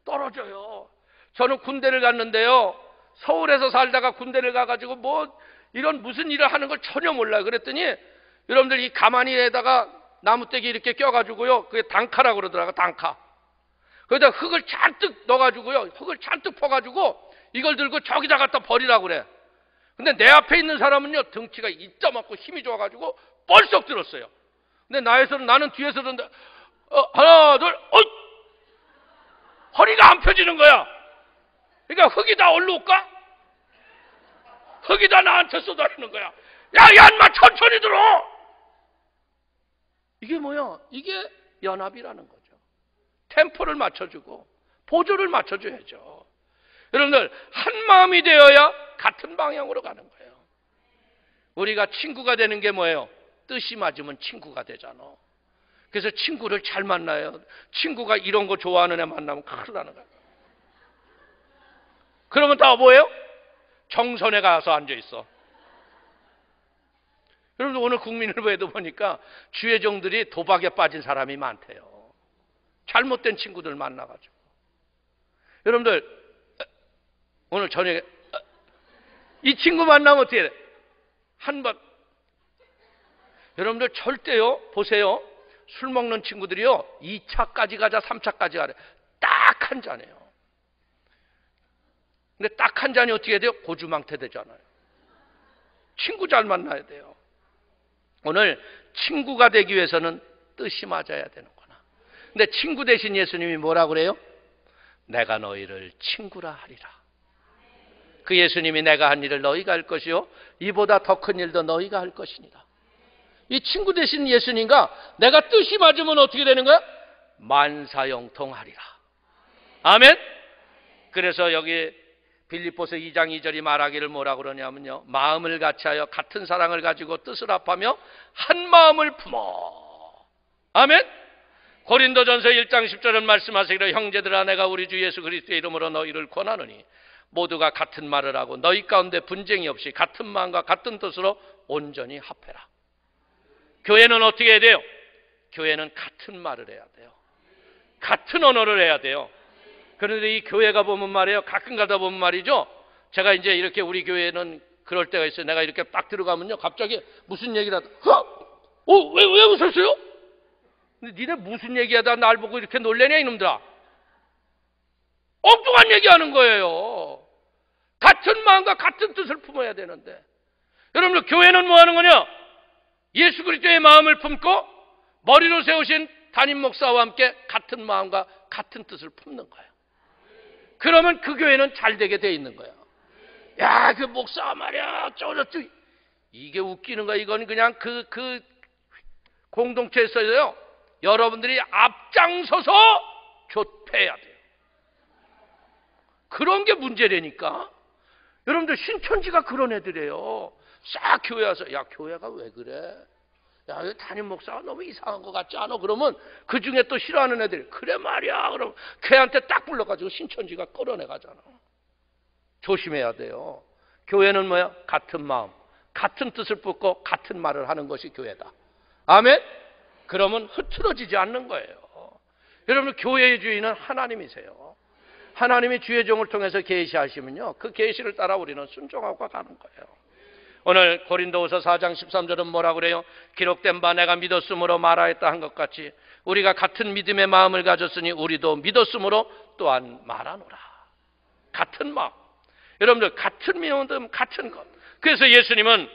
떨어져요. 저는 군대를 갔는데요, 서울에서 살다가 군대를 가가지고 뭐 이런 무슨 일을 하는 걸 전혀 몰라요. 그랬더니 여러분들, 이 가마니에다가 나무떼기 이렇게 껴가지고요, 그게 단카라고 그러더라고요. 단카. 거기다 흙을 잔뜩 넣어가지고요, 흙을 잔뜩 퍼가지고 이걸 들고 저기다 갖다 버리라고 그래. 근데 내 앞에 있는 사람은요, 등치가 이따만고 힘이 좋아가지고 벌썩 들었어요. 근데 나는 뒤에서 듣는데 하나 둘 허리가 안 펴지는 거야. 그러니까 흙이 다 올라올까? 흙이 다 나한테 쏟아지는 거야. 야, 인마 천천히 들어. 이게 뭐야? 이게 연합이라는 거죠. 템포를 맞춰주고 보조를 맞춰줘야죠. 여러분들, 한 마음이 되어야 같은 방향으로 가는 거예요. 우리가 친구가 되는 게 뭐예요? 뜻이 맞으면 친구가 되잖아. 그래서 친구를 잘 만나요. 친구가 이런 거 좋아하는 애 만나면 큰일 나는 거예요. 그러면 다 뭐예요? 정선에 가서 앉아있어. 여러분들, 오늘 국민일보에도 보니까 주의 종들이 도박에 빠진 사람이 많대요. 잘못된 친구들 만나가지고. 여러분들, 오늘 저녁에 이 친구 만나면 어떻게 해? 한번. 여러분들 절대요, 보세요. 술 먹는 친구들이요, 2차까지 가자 3차까지 가래. 딱 한 잔이에요. 근데 딱 한 잔이 어떻게 돼요? 고주망태 되잖아요. 친구 잘 만나야 돼요. 오늘 친구가 되기 위해서는 뜻이 맞아야 되는구나. 근데 친구 대신 예수님이 뭐라고 그래요? 내가 너희를 친구라 하리라. 그 예수님이 내가 한 일을 너희가 할 것이요 이보다 더 큰 일도 너희가 할 것이니라. 이 친구 대신 예수님과 내가 뜻이 맞으면 어떻게 되는 거야? 만사형통하리라. 아멘. 그래서 여기 빌립보서 2장 2절이 말하기를 뭐라고 그러냐면요, 마음을 같이하여 같은 사랑을 가지고 뜻을 합하며 한 마음을 품어. 아멘. 고린도전서 1장 10절은 말씀하시기를 형제들아 내가 우리 주 예수 그리스도의 이름으로 너희를 권하노니 모두가 같은 말을 하고 너희 가운데 분쟁이 없이 같은 마음과 같은 뜻으로 온전히 합해라. 교회는 어떻게 해야 돼요? 교회는 같은 말을 해야 돼요. 같은 언어를 해야 돼요. 그런데 이 교회가 보면 말이에요, 가끔 가다 보면 말이죠, 제가 이제 이렇게 우리 교회는 그럴 때가 있어요. 내가 이렇게 딱 들어가면요, 갑자기 무슨 얘기를 하다, 왜 웃었어요? 근데 니네 무슨 얘기하다 날 보고 이렇게 놀래냐 이놈들아. 엉뚱한 얘기하는 거예요. 같은 마음과 같은 뜻을 품어야 되는데, 여러분들 교회는 뭐 하는 거냐? 예수 그리스도의 마음을 품고 머리로 세우신 담임 목사와 함께 같은 마음과 같은 뜻을 품는 거예요. 그러면 그 교회는 잘 되게 돼 있는 거예요. 야, 그 목사 말이야, 저저저, 이게 웃기는 거야. 이건 그냥 그 공동체에서요, 여러분들이 앞장서서 조퇴해야 돼요. 그런 게 문제라니까. 여러분들 신천지가 그런 애들이에요. 싹 교회 와서, 야, 교회가 왜 그래? 야, 담임 목사가 너무 이상한 것 같지 않아? 그러면 그 중에 또 싫어하는 애들이, 그래 말이야. 그럼 걔한테 딱 불러가지고 신천지가 끌어내 가잖아. 조심해야 돼요. 교회는 뭐야? 같은 마음, 같은 뜻을 품고 같은 말을 하는 것이 교회다. 아멘? 그러면 흐트러지지 않는 거예요. 여러분, 교회의 주인은 하나님이세요. 하나님이 주의 종을 통해서 계시하시면요, 그 계시를 따라 우리는 순종하고 가는 거예요. 오늘 고린도후서 4장 13절은 뭐라고 그래요? 기록된 바 내가 믿었으므로 말하였다 한 것 같이 우리가 같은 믿음의 마음을 가졌으니 우리도 믿었으므로 또한 말하노라. 같은 마음. 여러분들 같은 믿음, 같은 것. 그래서 예수님은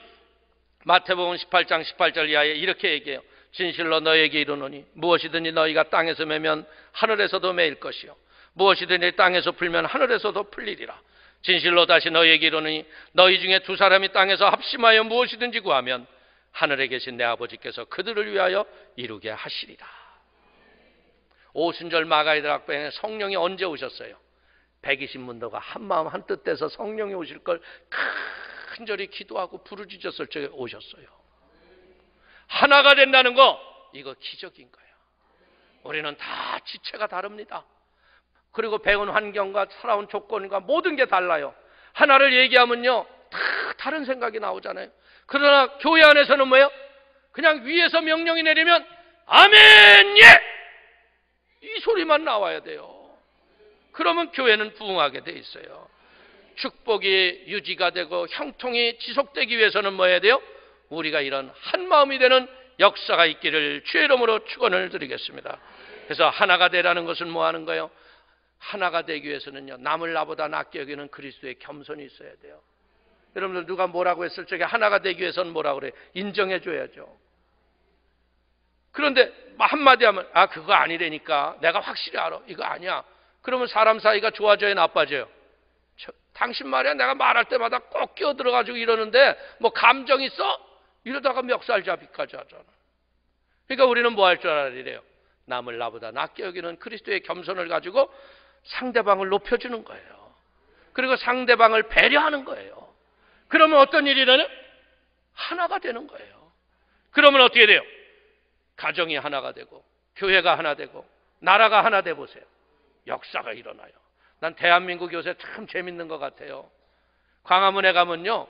마태복음 18장 18절 이하에 이렇게 얘기해요. 진실로 너에게 이르노니 무엇이든지 너희가 땅에서 매면 하늘에서도 매일 것이요 무엇이든지 땅에서 풀면 하늘에서도 풀리리라. 진실로 다시 너희에게 이르노니 너희 중에 두 사람이 땅에서 합심하여 무엇이든지 구하면 하늘에 계신 내 아버지께서 그들을 위하여 이루게 하시리라. 오순절 마가이들 학배에 성령이 언제 오셨어요? 120문도가 한마음 한뜻 돼서 성령이 오실 걸 간절히 기도하고 부르짖었을 적에 오셨어요. 하나가 된다는 거, 이거 기적인 거예요. 우리는 다 지체가 다릅니다. 그리고 배운 환경과 살아온 조건과 모든 게 달라요. 하나를 얘기하면요, 다 다른 생각이 나오잖아요. 그러나 교회 안에서는 뭐예요? 그냥 위에서 명령이 내리면 아멘, 예! 이 소리만 나와야 돼요. 그러면 교회는 부흥하게 돼 있어요. 축복이 유지가 되고 형통이 지속되기 위해서는 뭐 해야 돼요? 우리가 이런 한 마음이 되는 역사가 있기를 주의 이름으로 축원을 드리겠습니다. 그래서 하나가 되라는 것은 뭐 하는 거예요? 하나가 되기 위해서는요, 남을 나보다 낫게 여기는 그리스도의 겸손이 있어야 돼요. 여러분들 누가 뭐라고 했을 적에 하나가 되기 위해서는 뭐라고 그래요? 인정해 줘야죠. 그런데 한마디 하면 그거 아니라니까 내가 확실히 알아, 이거 아니야. 그러면 사람 사이가 좋아져야 나빠져요? 당신 말이야, 내가 말할 때마다 꼭 끼어들어가지고 이러는데 뭐 감정 있어? 이러다가 멱살잡이까지 하잖아. 그러니까 우리는 뭐 할 줄 알아야 돼요? 남을 나보다 낫게 여기는 그리스도의 겸손을 가지고 상대방을 높여주는 거예요. 그리고 상대방을 배려하는 거예요. 그러면 어떤 일이 일어나요? 하나가 되는 거예요. 그러면 어떻게 돼요? 가정이 하나가 되고 교회가 하나 되고 나라가 하나 돼 보세요. 역사가 일어나요. 난 대한민국 요새 참 재밌는 것 같아요. 광화문에 가면요,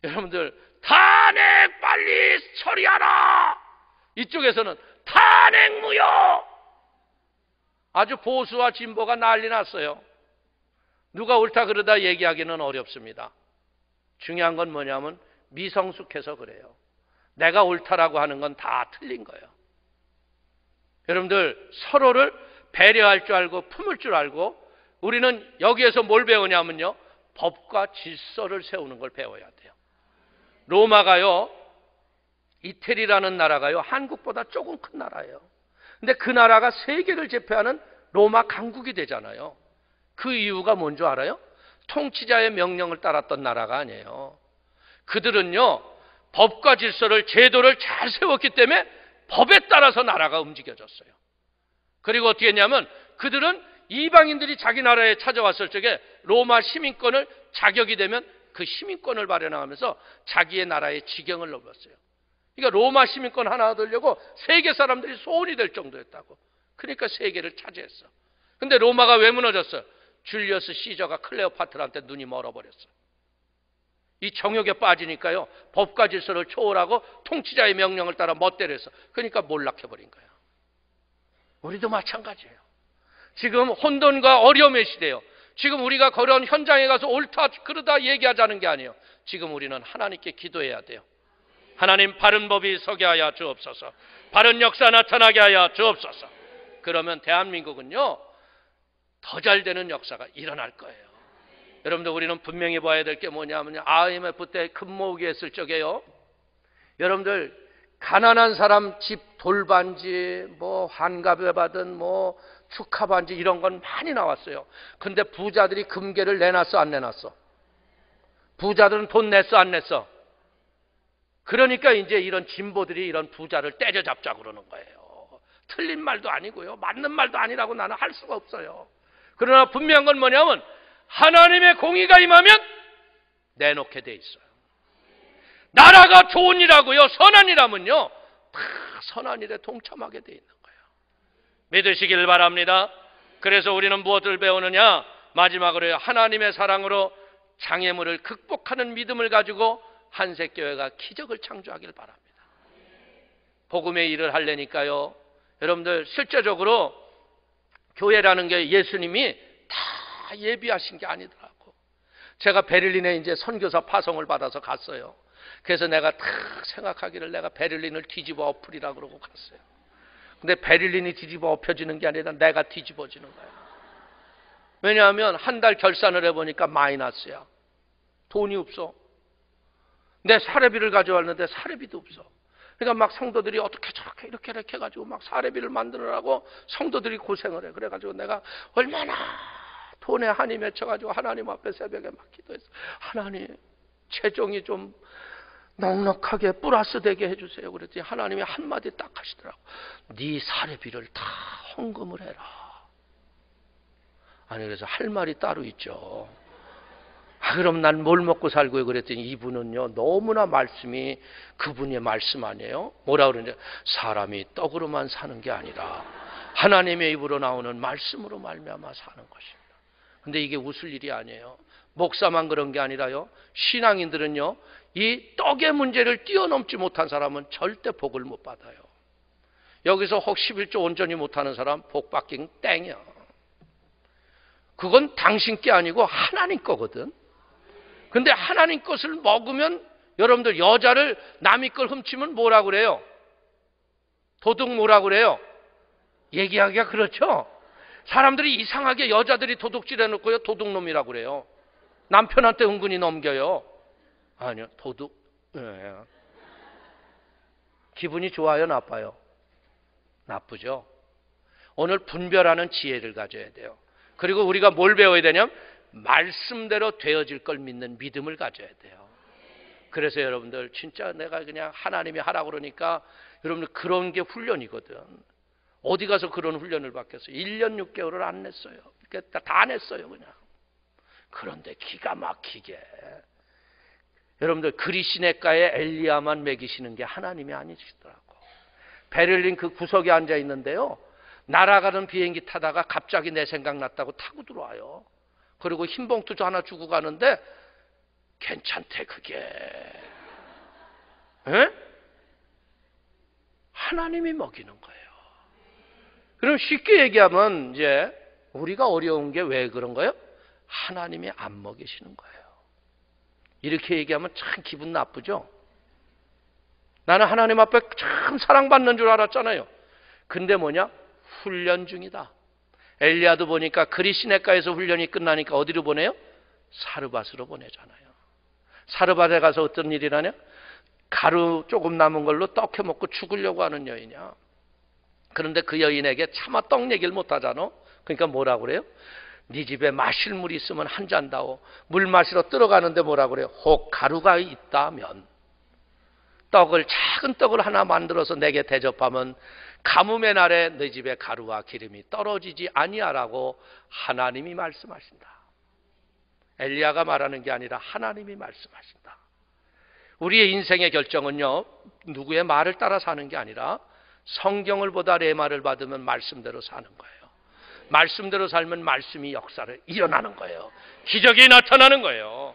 여러분들 탄핵 빨리 처리하라, 이쪽에서는 탄핵 무효. 아주 보수와 진보가 난리 났어요. 누가 옳다 그러다 얘기하기는 어렵습니다. 중요한 건 뭐냐면 미성숙해서 그래요. 내가 옳다라고 하는 건 다 틀린 거예요. 여러분들 서로를 배려할 줄 알고 품을 줄 알고, 우리는 여기에서 뭘 배우냐면요, 법과 질서를 세우는 걸 배워야 돼요. 로마가요, 이태리라는 나라가요, 한국보다 조금 큰 나라예요. 근데 그 나라가 세계를 제패하는 로마 강국이 되잖아요. 그 이유가 뭔 줄 알아요? 통치자의 명령을 따랐던 나라가 아니에요. 그들은요, 법과 질서를, 제도를 잘 세웠기 때문에 법에 따라서 나라가 움직여졌어요. 그리고 어떻게 했냐면 그들은 이방인들이 자기 나라에 찾아왔을 적에 로마 시민권을 자격이 되면 그 시민권을 발행하면서 자기의 나라의 지경을 넓었어요. 그러니까 로마 시민권 하나 얻으려고 세계 사람들이 소원이 될 정도였다고. 그러니까 세계를 차지했어. 근데 로마가 왜 무너졌어요? 줄리어스 시저가 클레오파트라한테 눈이 멀어버렸어. 이 정욕에 빠지니까요, 법과 질서를 초월하고 통치자의 명령을 따라 멋대로 했어. 그러니까 몰락해버린 거예요. 우리도 마찬가지예요. 지금 혼돈과 어려움의 시대예요. 지금 우리가 그런 현장에 가서 옳다 그러다 얘기하자는 게 아니에요. 지금 우리는 하나님께 기도해야 돼요. 하나님, 바른 법이 서게 하여 주옵소서. 바른 역사 나타나게 하여 주옵소서. 그러면 대한민국은요, 더 잘 되는 역사가 일어날 거예요. 여러분들, 우리는 분명히 봐야 될 게 뭐냐면요, IMF 때 금모으기 했을 적에요, 여러분들 가난한 사람 집 돌반지, 뭐 환갑에 받은 뭐 축하 반지 이런 건 많이 나왔어요. 근데 부자들이 금괴를 내놨어, 안 내놨어? 부자들은 돈 냈어, 안 냈어? 그러니까 이제 이런 진보들이 이런 부자를 때려잡자고 그러는 거예요. 틀린 말도 아니고요, 맞는 말도 아니라고 나는 할 수가 없어요. 그러나 분명한 건 뭐냐면 하나님의 공의가 임하면 내놓게 돼 있어요. 나라가 좋은 일하고요, 선한 일하면요, 다 선한 일에 동참하게 돼 있는 거예요. 믿으시길 바랍니다. 그래서 우리는 무엇을 배우느냐? 마지막으로요, 하나님의 사랑으로 장애물을 극복하는 믿음을 가지고 한색교회가 기적을 창조하길 바랍니다. 복음의 일을 하려니까요, 여러분들 실제적으로 교회라는 게 예수님이 다 예비하신 게 아니더라고. 제가 베를린에 이제 선교사 파송을 받아서 갔어요. 그래서 내가 다 생각하기를 내가 베를린을 뒤집어 엎으리라 그러고 갔어요. 근데 베를린이 뒤집어 엎혀지는 게 아니라 내가 뒤집어지는 거예요. 왜냐하면 한 달 결산을 해보니까 마이너스야. 돈이 없어. 내 사례비를 가져왔는데 사례비도 없어. 그러니까 막 성도들이 어떻게 저렇게 이렇게 해가지고 막 사례비를 만들으라고 성도들이 고생을 해. 그래가지고 내가 얼마나 돈에 한이 맺혀가지고 하나님 앞에 새벽에 막 기도했어. 하나님, 재정이 좀 넉넉하게 플러스 되게 해주세요. 그랬더니 하나님이 한마디 딱 하시더라고. 네 사례비를 다 헌금을 해라. 아니, 그래서 할 말이 따로 있죠. 그럼 난 뭘 먹고 살고요? 그랬더니 이분은요, 너무나 말씀이 그분의 말씀 아니에요? 뭐라 그러는데, 사람이 떡으로만 사는 게 아니라 하나님의 입으로 나오는 말씀으로 말미암아 사는 것입니다. 근데 이게 웃을 일이 아니에요. 목사만 그런 게 아니라요, 신앙인들은요, 이 떡의 문제를 뛰어넘지 못한 사람은 절대 복을 못 받아요. 여기서 혹 11조 온전히 못하는 사람 복 받긴 땡이야. 그건 당신 게 아니고 하나님 거거든. 근데 하나님 것을 먹으면, 여러분들 여자를 남의 걸 훔치면 뭐라 그래요? 도둑 뭐라 그래요? 얘기하기가 그렇죠? 사람들이 이상하게 여자들이 도둑질 해놓고요, 도둑놈이라고 그래요. 남편한테 은근히 넘겨요. 아니요, 도둑. 네. 기분이 좋아요, 나빠요? 나쁘죠? 오늘 분별하는 지혜를 가져야 돼요. 그리고 우리가 뭘 배워야 되냐면 말씀대로 되어질 걸 믿는 믿음을 가져야 돼요. 그래서 여러분들 진짜 내가 그냥 하나님이 하라고 그러니까 여러분들 그런 게 훈련이거든. 어디 가서 그런 훈련을 받겠어요? 1년 6개월을 안 냈어요. 다 냈어요, 그냥. 그런데 기가 막히게 여러분들 그리시네가에 엘리야만 먹이시는 게 하나님이 아니시더라고. 베를린 그 구석에 앉아 있는데요, 날아가는 비행기 타다가 갑자기 내 생각 났다고 타고 들어와요. 그리고 흰봉투 하나 주고 가는데 괜찮대 그게. 에? 하나님이 먹이는 거예요. 그럼 쉽게 얘기하면 이제 우리가 어려운 게 왜 그런 거예요? 하나님이 안 먹이시는 거예요. 이렇게 얘기하면 참 기분 나쁘죠? 나는 하나님 앞에 참 사랑받는 줄 알았잖아요. 근데 뭐냐? 훈련 중이다. 엘리야도 보니까 그리시네가에서 훈련이 끝나니까 어디로 보내요? 사르밧으로 보내잖아요. 사르밧에 가서 어떤 일이라냐? 가루 조금 남은 걸로 떡 해먹고 죽으려고 하는 여인이야. 그런데 그 여인에게 차마 떡 얘기를 못하잖아. 그러니까 뭐라고 그래요? 네 집에 마실 물이 있으면 한 잔 다오. 물 마시러 들어가는데 뭐라고 그래요? 혹 가루가 있다면. 작은 떡을 하나 만들어서 내게 대접하면 가뭄의 날에 내 집에 가루와 기름이 떨어지지 아니하라고 하나님이 말씀하신다. 엘리야가 말하는 게 아니라 하나님이 말씀하신다. 우리의 인생의 결정은요, 누구의 말을 따라 사는 게 아니라 성경을 보다 레마를 받으면 말씀대로 사는 거예요. 말씀대로 살면 말씀이 역사를 일어나는 거예요. 기적이 나타나는 거예요.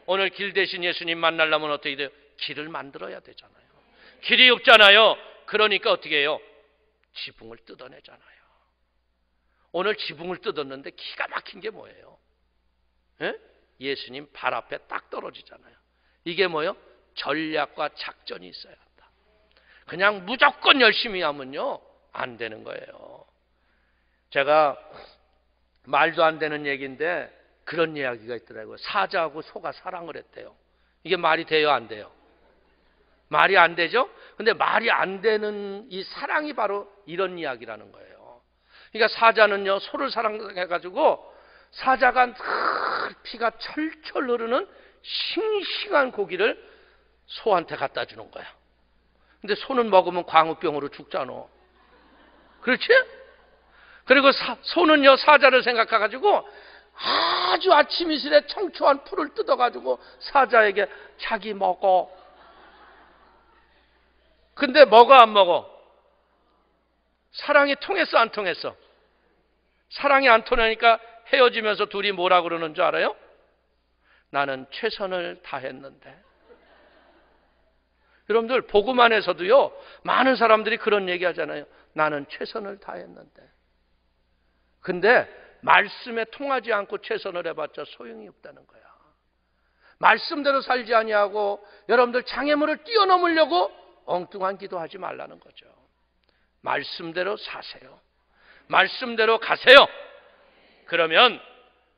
오늘 길 대신 예수님 만나려면 어떻게 돼요? 길을 만들어야 되잖아요. 길이 없잖아요. 그러니까 어떻게 해요? 지붕을 뜯어내잖아요. 오늘 지붕을 뜯었는데 기가 막힌 게 뭐예요? 예? 예수님 발 앞에 딱 떨어지잖아요. 이게 뭐예요? 전략과 작전이 있어야 한다. 그냥 무조건 열심히 하면요, 안 되는 거예요. 제가 말도 안 되는 얘기인데 그런 이야기가 있더라고요. 사자하고 소가 사랑을 했대요. 이게 말이 돼요, 안 돼요? 말이 안 되죠? 근데 말이 안 되는 이 사랑이 바로 이런 이야기라는 거예요. 그러니까 사자는요, 소를 사랑해가지고 사자가 피가 철철 흐르는 싱싱한 고기를 소한테 갖다 주는 거야. 근데 소는 먹으면 광우병으로 죽잖아. 그렇지? 그리고 소는요, 사자를 생각해가지고 아주 아침 이슬에 청초한 풀을 뜯어가지고 사자에게 자기 먹어. 근데 먹어, 안 먹어? 사랑이 통했어, 안 통했어? 사랑이 안 통하니까 헤어지면서 둘이 뭐라 그러는 줄 알아요? 나는 최선을 다했는데. 여러분들, 복음 안에서도요, 많은 사람들이 그런 얘기 하잖아요. 나는 최선을 다했는데. 근데 말씀에 통하지 않고 최선을 해봤자 소용이 없다는 거야. 말씀대로 살지 아니하고 여러분들 장애물을 뛰어넘으려고 엉뚱한 기도하지 말라는 거죠. 말씀대로 사세요. 말씀대로 가세요. 그러면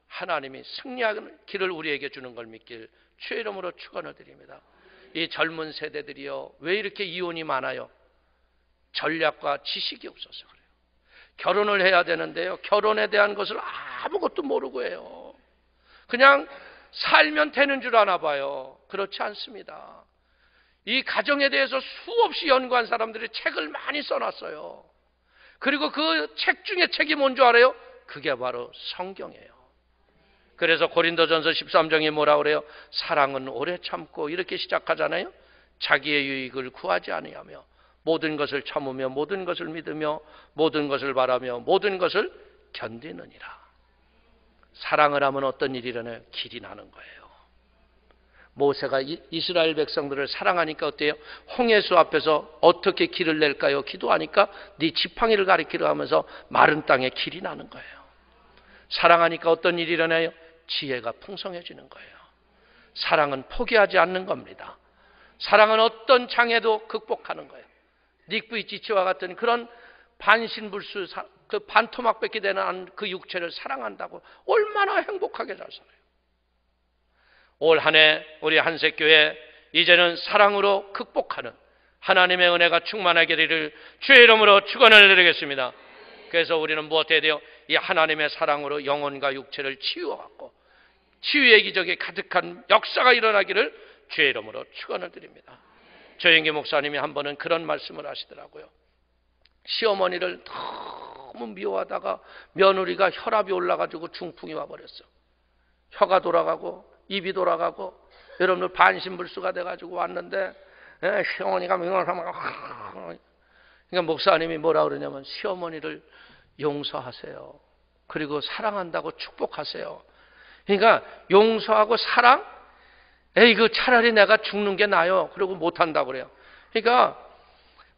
하나님이 승리하는 길을 우리에게 주는 걸 믿길 주의 이름으로 축원을 드립니다. 이 젊은 세대들이요, 왜 이렇게 이혼이 많아요? 전략과 지식이 없어서 그래요. 결혼을 해야 되는데요, 결혼에 대한 것을 아무것도 모르고 해요. 그냥 살면 되는 줄 아나 봐요. 그렇지 않습니다. 이 가정에 대해서 수없이 연구한 사람들이 책을 많이 써놨어요. 그리고 그 책 중에 책이 뭔 줄 알아요? 그게 바로 성경이에요. 그래서 고린도전서 13장에 뭐라 그래요? 사랑은 오래 참고 이렇게 시작하잖아요. 자기의 유익을 구하지 아니하며 모든 것을 참으며 모든 것을 믿으며 모든 것을 바라며 모든 것을 견디느니라. 사랑을 하면 어떤 일이 일어나요? 길이 나는 거예요. 모세가 이스라엘 백성들을 사랑하니까 어때요? 홍해수 앞에서 어떻게 길을 낼까요? 기도하니까 네 지팡이를 가리키려 하면서 마른 땅에 길이 나는 거예요. 사랑하니까 어떤 일이 일어나요? 지혜가 풍성해지는 거예요. 사랑은 포기하지 않는 겁니다. 사랑은 어떤 장애도 극복하는 거예요. 닉부이치치와 같은 그런 반신불수, 그 반토막밖에 되는 그 육체를 사랑한다고 얼마나 행복하게 잘 살아요. 올 한 해 우리 한색교회 이제는 사랑으로 극복하는 하나님의 은혜가 충만하게 되기를 주의 이름으로 축원을 드리겠습니다. 그래서 우리는 무엇해야 돼요? 이 하나님의 사랑으로 영혼과 육체를 치유하고 치유의 기적이 가득한 역사가 일어나기를 주의 이름으로 축원을 드립니다. 조영기 목사님이 한 번은 그런 말씀을 하시더라고요. 시어머니를 너무 미워하다가 며느리가 혈압이 올라가지고 중풍이 와버렸어. 혀가 돌아가고 입이 돌아가고 여러분들 반신불수가 돼가지고 왔는데 시어머니가 그러니까 목사님이 뭐라 그러냐면 시어머니를 용서하세요. 그리고 사랑한다고 축복하세요. 그러니까 용서하고 사랑? 그 차라리 내가 죽는 게 나아요. 그러고 못한다고 그래요. 그러니까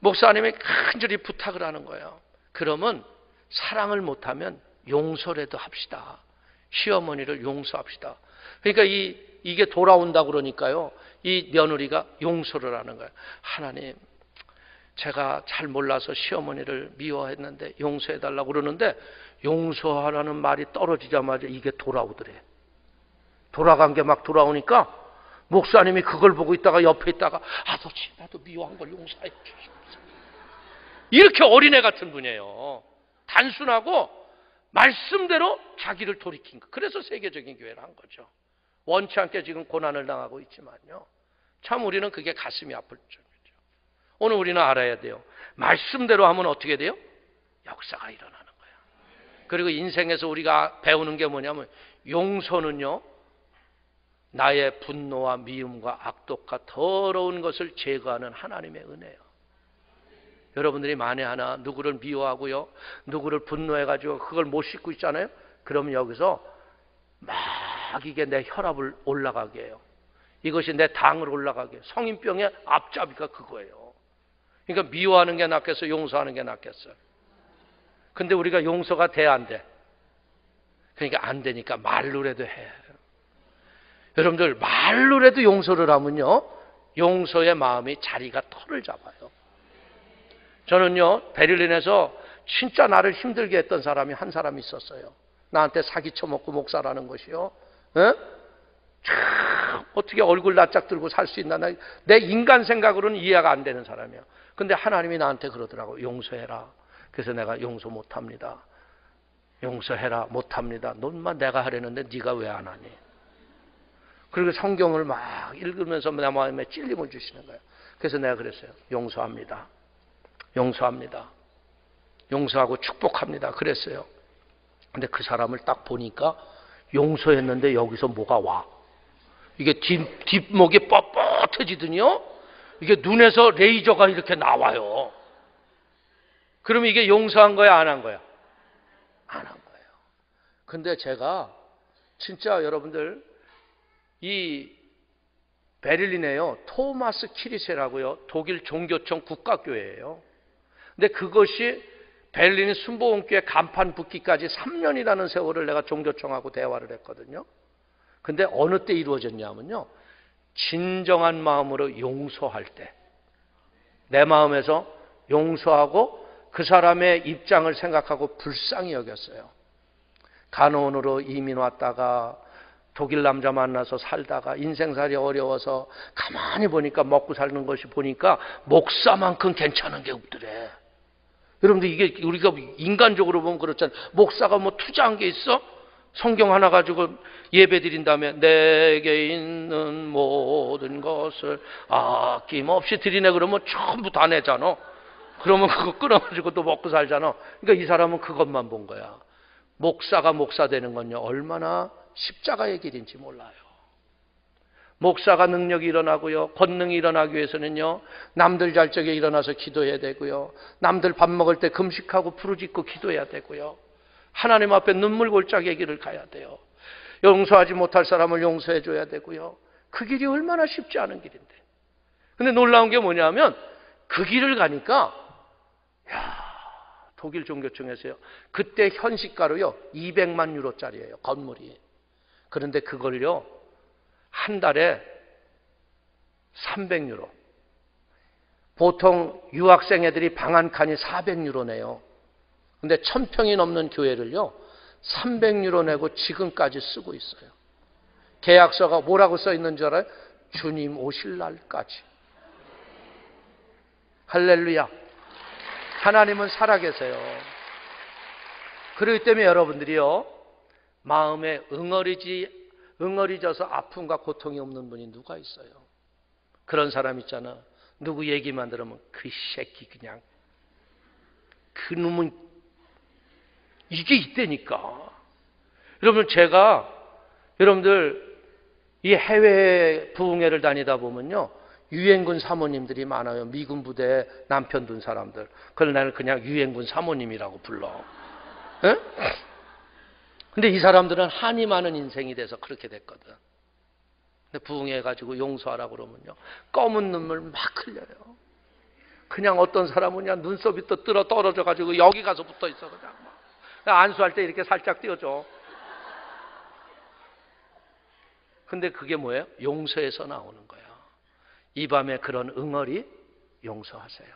목사님이 간절히 부탁을 하는 거예요. 그러면 사랑을 못하면 용서라도 합시다. 시어머니를 용서합시다. 그러니까 이게 돌아온다고 그러니까요. 이 며느리가 용서를 하는 거예요. 하나님, 제가 잘 몰라서 시어머니를 미워했는데 용서해달라고 그러는데 용서하라는 말이 떨어지자마자 이게 돌아오더래. 돌아간 게 막 돌아오니까 목사님이 그걸 보고 있다가 옆에 있다가 아버지, 나도 미워한 걸 용서해 주십시오. 이렇게 어린애 같은 분이에요. 단순하고 말씀대로 자기를 돌이킨 거. 그래서 세계적인 교회를 한 거죠. 원치 않게 지금 고난을 당하고 있지만요. 참 우리는 그게 가슴이 아플 점이죠. 오늘 우리는 알아야 돼요. 말씀대로 하면 어떻게 돼요? 역사가 일어나는 거예요. 그리고 인생에서 우리가 배우는 게 뭐냐면 용서는요, 나의 분노와 미움과 악독과 더러운 것을 제거하는 하나님의 은혜예요. 여러분들이 만에 하나 누구를 미워하고요, 누구를 분노해가지고 그걸 못 씻고 있잖아요. 그러면 여기서 막 이게 내 혈압을 올라가게 해요. 이것이 내 당을 올라가게 해요. 성인병의 앞잡이가 그거예요. 그러니까 미워하는 게 낫겠어요? 용서하는 게 낫겠어요? 근데 우리가 용서가 돼, 안 돼? 그러니까 안 되니까 말로라도 해. 여러분들 말로라도 용서를 하면요, 용서의 마음이 자리가 털을 잡아요. 저는요, 베를린에서 진짜 나를 힘들게 했던 사람이 한 사람이 있었어요. 나한테 사기 쳐먹고 목사라는 것이요. 에? 참 어떻게 얼굴 낯짝 들고 살 수 있나. 내 인간 생각으로는 이해가 안 되는 사람이야. 근데 하나님이 나한테 그러더라고. 용서해라. 그래서 내가 용서 못합니다. 용서해라. 못합니다. 넌만 내가 하려는데 네가 왜 안 하니? 그리고 성경을 막 읽으면서 내 마음에 찔림을 주시는 거예요. 그래서 내가 그랬어요. 용서합니다. 용서합니다. 용서하고 축복합니다. 그랬어요. 근데 그 사람을 딱 보니까 용서했는데 여기서 뭐가 와. 이게 뒷목이 뻣뻣해지더니요, 이게 눈에서 레이저가 이렇게 나와요. 그러면 이게 용서한 거야, 안 한 거야? 안 한 거예요. 근데 제가 진짜 여러분들, 이 베를린에요, 토마스 키리세라고요, 독일 종교청 국가교회예요. 근데 그것이 베를린 순복음교회 간판 붙기까지 3년이라는 세월을 내가 종교청하고 대화를 했거든요. 근데 어느 때 이루어졌냐면요, 진정한 마음으로 용서할 때, 내 마음에서 용서하고 그 사람의 입장을 생각하고 불쌍히 여겼어요. 간호원으로 이민 왔다가 독일 남자 만나서 살다가 인생살이 어려워서 가만히 보니까 먹고 사는 것이 보니까 목사만큼 괜찮은 게 없더래. 여러분들 이게 우리가 인간적으로 보면 그렇잖아요. 목사가 뭐 투자한 게 있어? 성경 하나 가지고 예배 드린 다음에 내게 있는 모든 것을 아낌없이 드리네 그러면 전부 다 내잖아. 그러면 그거 끊어가지고 또 먹고 살잖아. 그러니까 이 사람은 그것만 본 거야. 목사가 목사 되는 건요, 얼마나 십자가의 길인지 몰라요. 목사가 능력이 일어나고요, 권능이 일어나기 위해서는요, 남들 잘 적에 일어나서 기도해야 되고요, 남들 밥 먹을 때 금식하고 부르짖고 기도해야 되고요, 하나님 앞에 눈물 골짜기의 길을 가야 돼요. 용서하지 못할 사람을 용서해 줘야 되고요. 그 길이 얼마나 쉽지 않은 길인데. 근데 놀라운 게 뭐냐면 그 길을 가니까 독일 종교청에서요, 그때 현시가로요 200만 유로짜리예요, 건물이. 그런데 그걸요 한 달에 300유로. 보통 유학생 애들이 방 한 칸이 400유로네요. 근데 1000평이 넘는 교회를요 300유로 내고 지금까지 쓰고 있어요. 계약서가 뭐라고 써 있는 줄 알아요? 주님 오실 날까지. 할렐루야. 하나님은 살아계세요. 그렇기 때문에 여러분들이요, 마음에 응어리져서 아픔과 고통이 없는 분이 누가 있어요? 그런 사람 있잖아. 누구 얘기만 들으면 그 새끼 그냥, 그 놈은 이게 있다니까. 여러분, 제가 여러분들 이 해외 부흥회를 다니다 보면요, 유엔군 사모님들이 많아요. 미군 부대에 남편 둔 사람들. 그걸 나는 그냥 유엔군 사모님이라고 불러. 에? 근데 이 사람들은 한이 많은 인생이 돼서 그렇게 됐거든. 근데 부흥해가지고 용서하라고 그러면요, 검은 눈물 막 흘려요. 그냥 어떤 사람은 그냥 눈썹이 또 떨어져가지고 여기 가서 붙어 있어. 그냥 안수할 때 이렇게 살짝 띄워줘. 근데 그게 뭐예요? 용서에서 나오는 거예요. 이 밤에 그런 응어리 용서하세요.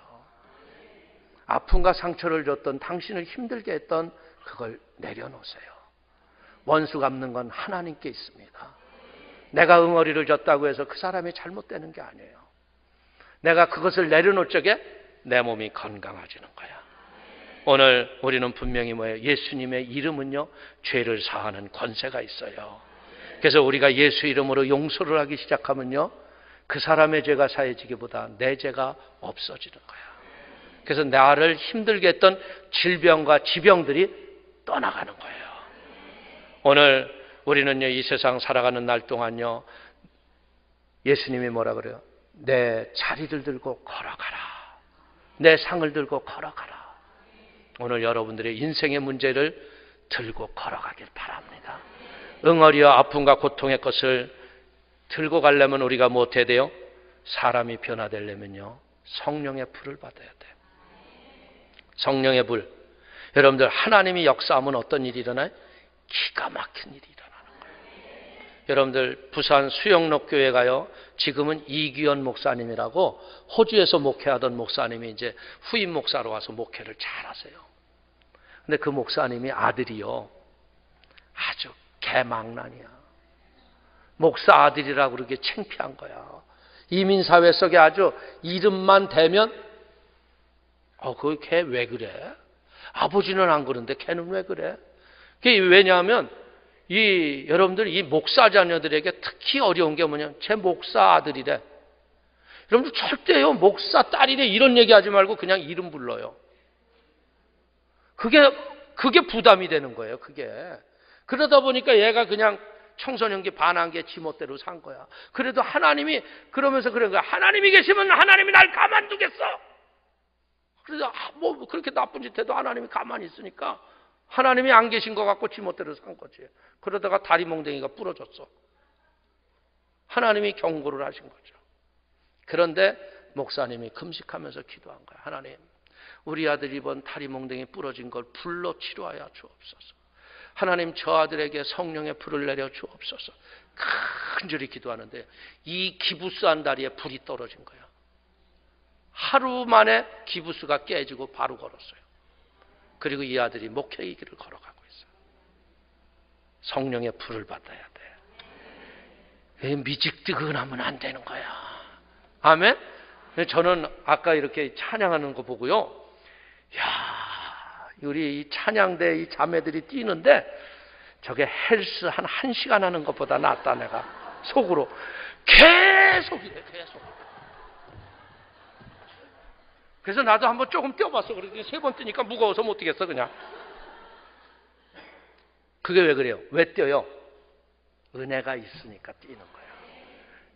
아픔과 상처를 줬던, 당신을 힘들게 했던 그걸 내려놓으세요. 원수 갚는 건 하나님께 있습니다. 내가 응어리를 줬다고 해서 그 사람이 잘못되는 게 아니에요. 내가 그것을 내려놓을 적에 내 몸이 건강해지는 거야. 오늘 우리는 분명히 뭐예요? 예수님의 이름은요, 죄를 사하는 권세가 있어요. 그래서 우리가 예수 이름으로 용서를 하기 시작하면요, 그 사람의 죄가 사해지기보다 내 죄가 없어지는 거야. 그래서 나를 힘들게 했던 질병과 지병들이 떠나가는 거예요. 오늘 우리는요, 이 세상 살아가는 날 동안요, 예수님이 뭐라 그래요? 내 자리를 들고 걸어가라. 내 상을 들고 걸어가라. 오늘 여러분들의 인생의 문제를 들고 걸어가길 바랍니다. 응어리와 아픔과 고통의 것을 들고 가려면 우리가 무엇해야 돼요? 사람이 변화되려면요, 성령의 불을 받아야 돼요. 성령의 불. 여러분들, 하나님이 역사하면 어떤 일이 일어나요? 기가 막힌 일이 일어나는 거예요. 여러분들, 부산 수영록 교회 가요. 지금은 이규현 목사님이라고 호주에서 목회하던 목사님이 이제 후임 목사로 와서 목회를 잘하세요. 근데 그 목사님이 아들이요, 아주 개망난이야. 목사 아들이라고 그렇게 창피한 거야. 이민사회 속에 아주 이름만 대면 그 걔 왜 그래? 아버지는 안 그런데 걔는 왜 그래? 그게 왜냐하면 여러분들 이 목사 자녀들에게 특히 어려운 게 뭐냐면 제 목사 아들이래. 여러분들 절대요 목사 딸이래 이런 얘기하지 말고 그냥 이름 불러요. 그게 부담이 되는 거예요. 그게. 그러다 보니까 얘가 그냥 청소년기 반항기에 지멋대로 산 거야. 그래도 하나님이 그러면서 그런 거야. 하나님이 계시면 하나님이 날 가만두겠어. 그래서 뭐 그렇게 나쁜 짓 해도 하나님이 가만히 있으니까 하나님이 안 계신 것 같고 지멋대로 산 거지. 그러다가 다리 몽둥이가 부러졌어. 하나님이 경고를 하신 거죠. 그런데 목사님이 금식하면서 기도한 거야. 하나님, 우리 아들 이번 다리 몽둥이 부러진 걸 불로 치료하여 주옵소서. 하나님, 저 아들에게 성령의 불을 내려 주옵소서. 간절히 기도하는데 이 기부스한 다리에 불이 떨어진 거야. 하루 만에 기부스가 깨지고 바로 걸었어요. 그리고 이 아들이 목회의 길을 걸어가고 있어요. 성령의 불을 받아야 돼. 미직뜨근하면 안 되는 거야. 아멘? 저는 아까 이렇게 찬양하는 거 보고요. 야, 우리 이 찬양대 이 자매들이 뛰는데 저게 헬스 한 1시간 하는 것보다 낫다 내가 속으로 계속 이래 계속. 그래서 나도 한번 조금 뛰어봤어. 그랬더니 3번 뛰니까 무거워서 못 뛰겠어 그냥. 그게 왜 그래요? 왜 뛰어요? 은혜가 있으니까 뛰는 거예요.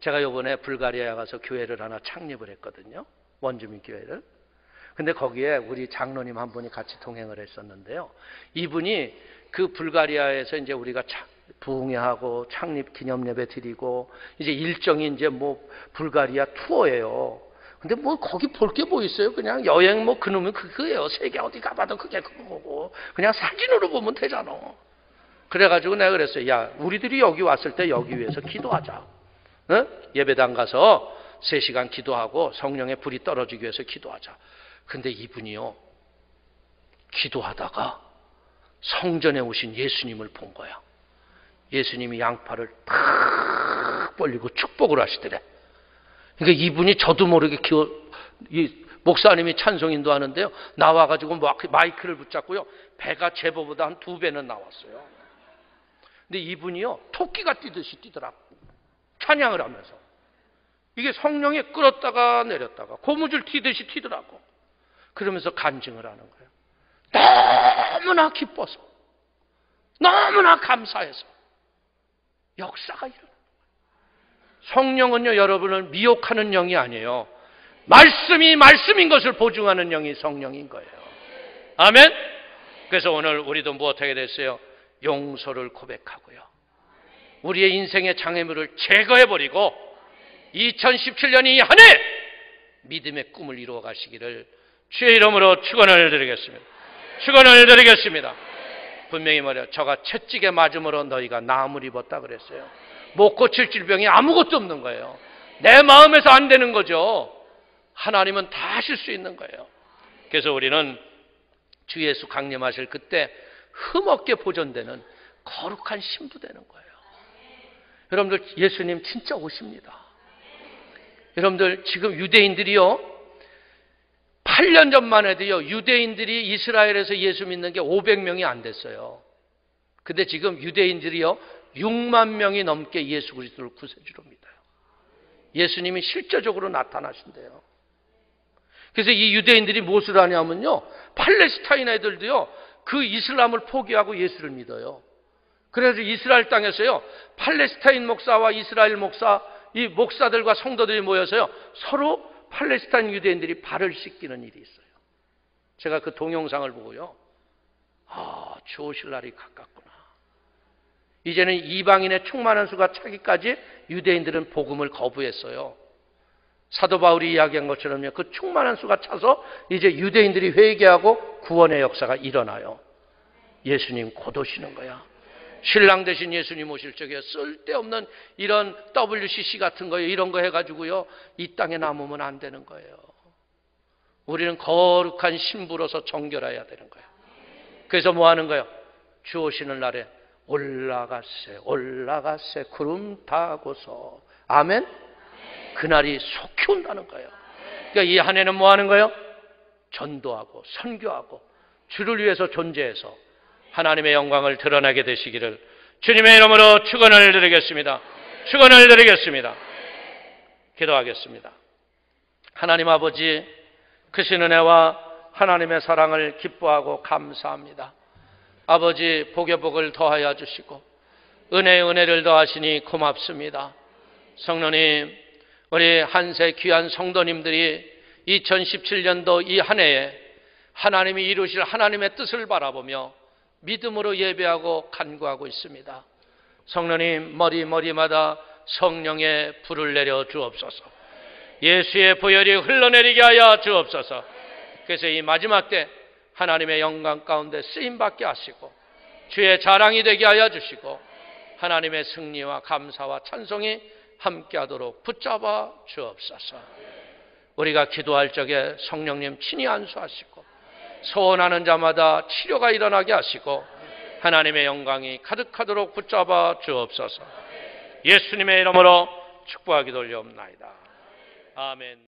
제가 요번에 불가리아에 가서 교회를 하나 창립을 했거든요. 원주민 교회를. 근데 거기에 우리 장로님 한 분이 같이 동행을 했었는데요. 이분이 그 불가리아에서 이제 우리가 부흥회하고 창립 기념 예배 드리고 이제 일정이 이제 뭐 불가리아 투어예요. 근데 뭐 거기 볼 게 뭐 있어요? 그냥 여행 뭐 그놈이 그거예요. 세계 어디 가봐도 그게 그거고 그냥 사진으로 보면 되잖아. 그래가지고 내가 그랬어요. 야, 우리들이 여기 왔을 때 여기 위해서 기도하자. 어? 예배당 가서 3시간 기도하고 성령의 불이 떨어지기 위해서 기도하자. 근데 이분이요, 기도하다가 성전에 오신 예수님을 본 거야. 예수님이 양팔을 탁 벌리고 축복을 하시더래. 그러니까 이분이 저도 모르게 이 목사님이 찬송인도 하는데요. 나와가지고 마이크를 붙잡고요. 배가 제보보다 한 2배는 나왔어요. 근데 이분이요, 토끼가 뛰듯이 뛰더라고. 찬양을 하면서. 이게 성령이 끌었다가 내렸다가 고무줄 튀듯이 튀더라고. 그러면서 간증을 하는 거예요. 너무나 기뻐서, 너무나 감사해서 역사가 일어나는 거예요. 성령은요, 여러분을 미혹하는 영이 아니에요. 말씀이 말씀인 것을 보증하는 영이 성령인 거예요. 아멘? 그래서 오늘 우리도 무엇하게 됐어요? 용서를 고백하고요. 우리의 인생의 장애물을 제거해버리고 2017년이 이 한 해 믿음의 꿈을 이루어 가시기를 주의 이름으로 축원을 드리겠습니다. 축원을 드리겠습니다. 분명히 말해요. 저가 채찍에 맞음으로 너희가 나음을 입었다 그랬어요. 못 고칠 질병이 아무것도 없는 거예요. 내 마음에서 안 되는 거죠. 하나님은 다 하실 수 있는 거예요. 그래서 우리는 주 예수 강림하실 그때 흠없게 보존되는 거룩한 신부 되는 거예요. 여러분들, 예수님 진짜 오십니다. 여러분들, 지금 유대인들이요, 8년 전만 해도요, 유대인들이 이스라엘에서 예수 믿는 게 500명이 안 됐어요. 근데 지금 유대인들이요, 6만 명이 넘게 예수 그리스도를 구세주로 믿어요. 예수님이 실제적으로 나타나신대요. 그래서 이 유대인들이 무엇을 하냐면요, 팔레스타인 애들도요 그 이슬람을 포기하고 예수를 믿어요. 그래서 이스라엘 땅에서요 팔레스타인 목사와 이스라엘 목사, 이 목사들과 성도들이 모여서요 서로 팔레스타인 유대인들이 발을 씻기는 일이 있어요. 제가 그 동영상을 보고요, 주 오실 날이 가깝구나. 이제는 이방인의 충만한 수가 차기까지 유대인들은 복음을 거부했어요. 사도 바울이 이야기한 것처럼요, 그 충만한 수가 차서 이제 유대인들이 회개하고 구원의 역사가 일어나요. 예수님 곧 오시는 거야. 신랑 대신 예수님 오실 적에 쓸데없는 이런 WCC 같은 거예요, 이런 거 해가지고요 이 땅에 남으면 안 되는 거예요. 우리는 거룩한 신부로서 정결해야 되는 거예요. 그래서 뭐 하는 거예요? 주 오시는 날에 올라가세 올라가세 구름 타고서, 아멘. 그날이 속히 온다는 거예요. 그러니까 이 한 해는 뭐 하는 거예요? 전도하고 선교하고 주를 위해서 존재해서 하나님의 영광을 드러내게 되시기를 주님의 이름으로 축원을 드리겠습니다. 축원을 드리겠습니다. 기도하겠습니다. 하나님 아버지, 크신 은혜와 하나님의 사랑을 기뻐하고 감사합니다. 아버지, 복의 복을 더하여 주시고 은혜의 은혜를 더하시니 고맙습니다. 성령님, 우리 한세 귀한 성도님들이 2017년도 이 한 해에 하나님이 이루실 하나님의 뜻을 바라보며 믿음으로 예배하고 간구하고 있습니다. 성령님, 머리마다 성령의 불을 내려 주옵소서. 예수의 보혈이 흘러내리게 하여 주옵소서. 그래서 이 마지막 때 하나님의 영광 가운데 쓰임받게 하시고 주의 자랑이 되게 하여 주시고 하나님의 승리와 감사와 찬송이 함께하도록 붙잡아 주옵소서. 우리가 기도할 적에 성령님 친히 안수하시고 소원하는 자마다 치료가 일어나게 하시고 하나님의 영광이 가득하도록 붙잡아 주옵소서. 예수님의 이름으로 축복하기도 올려옵나이다. 아멘.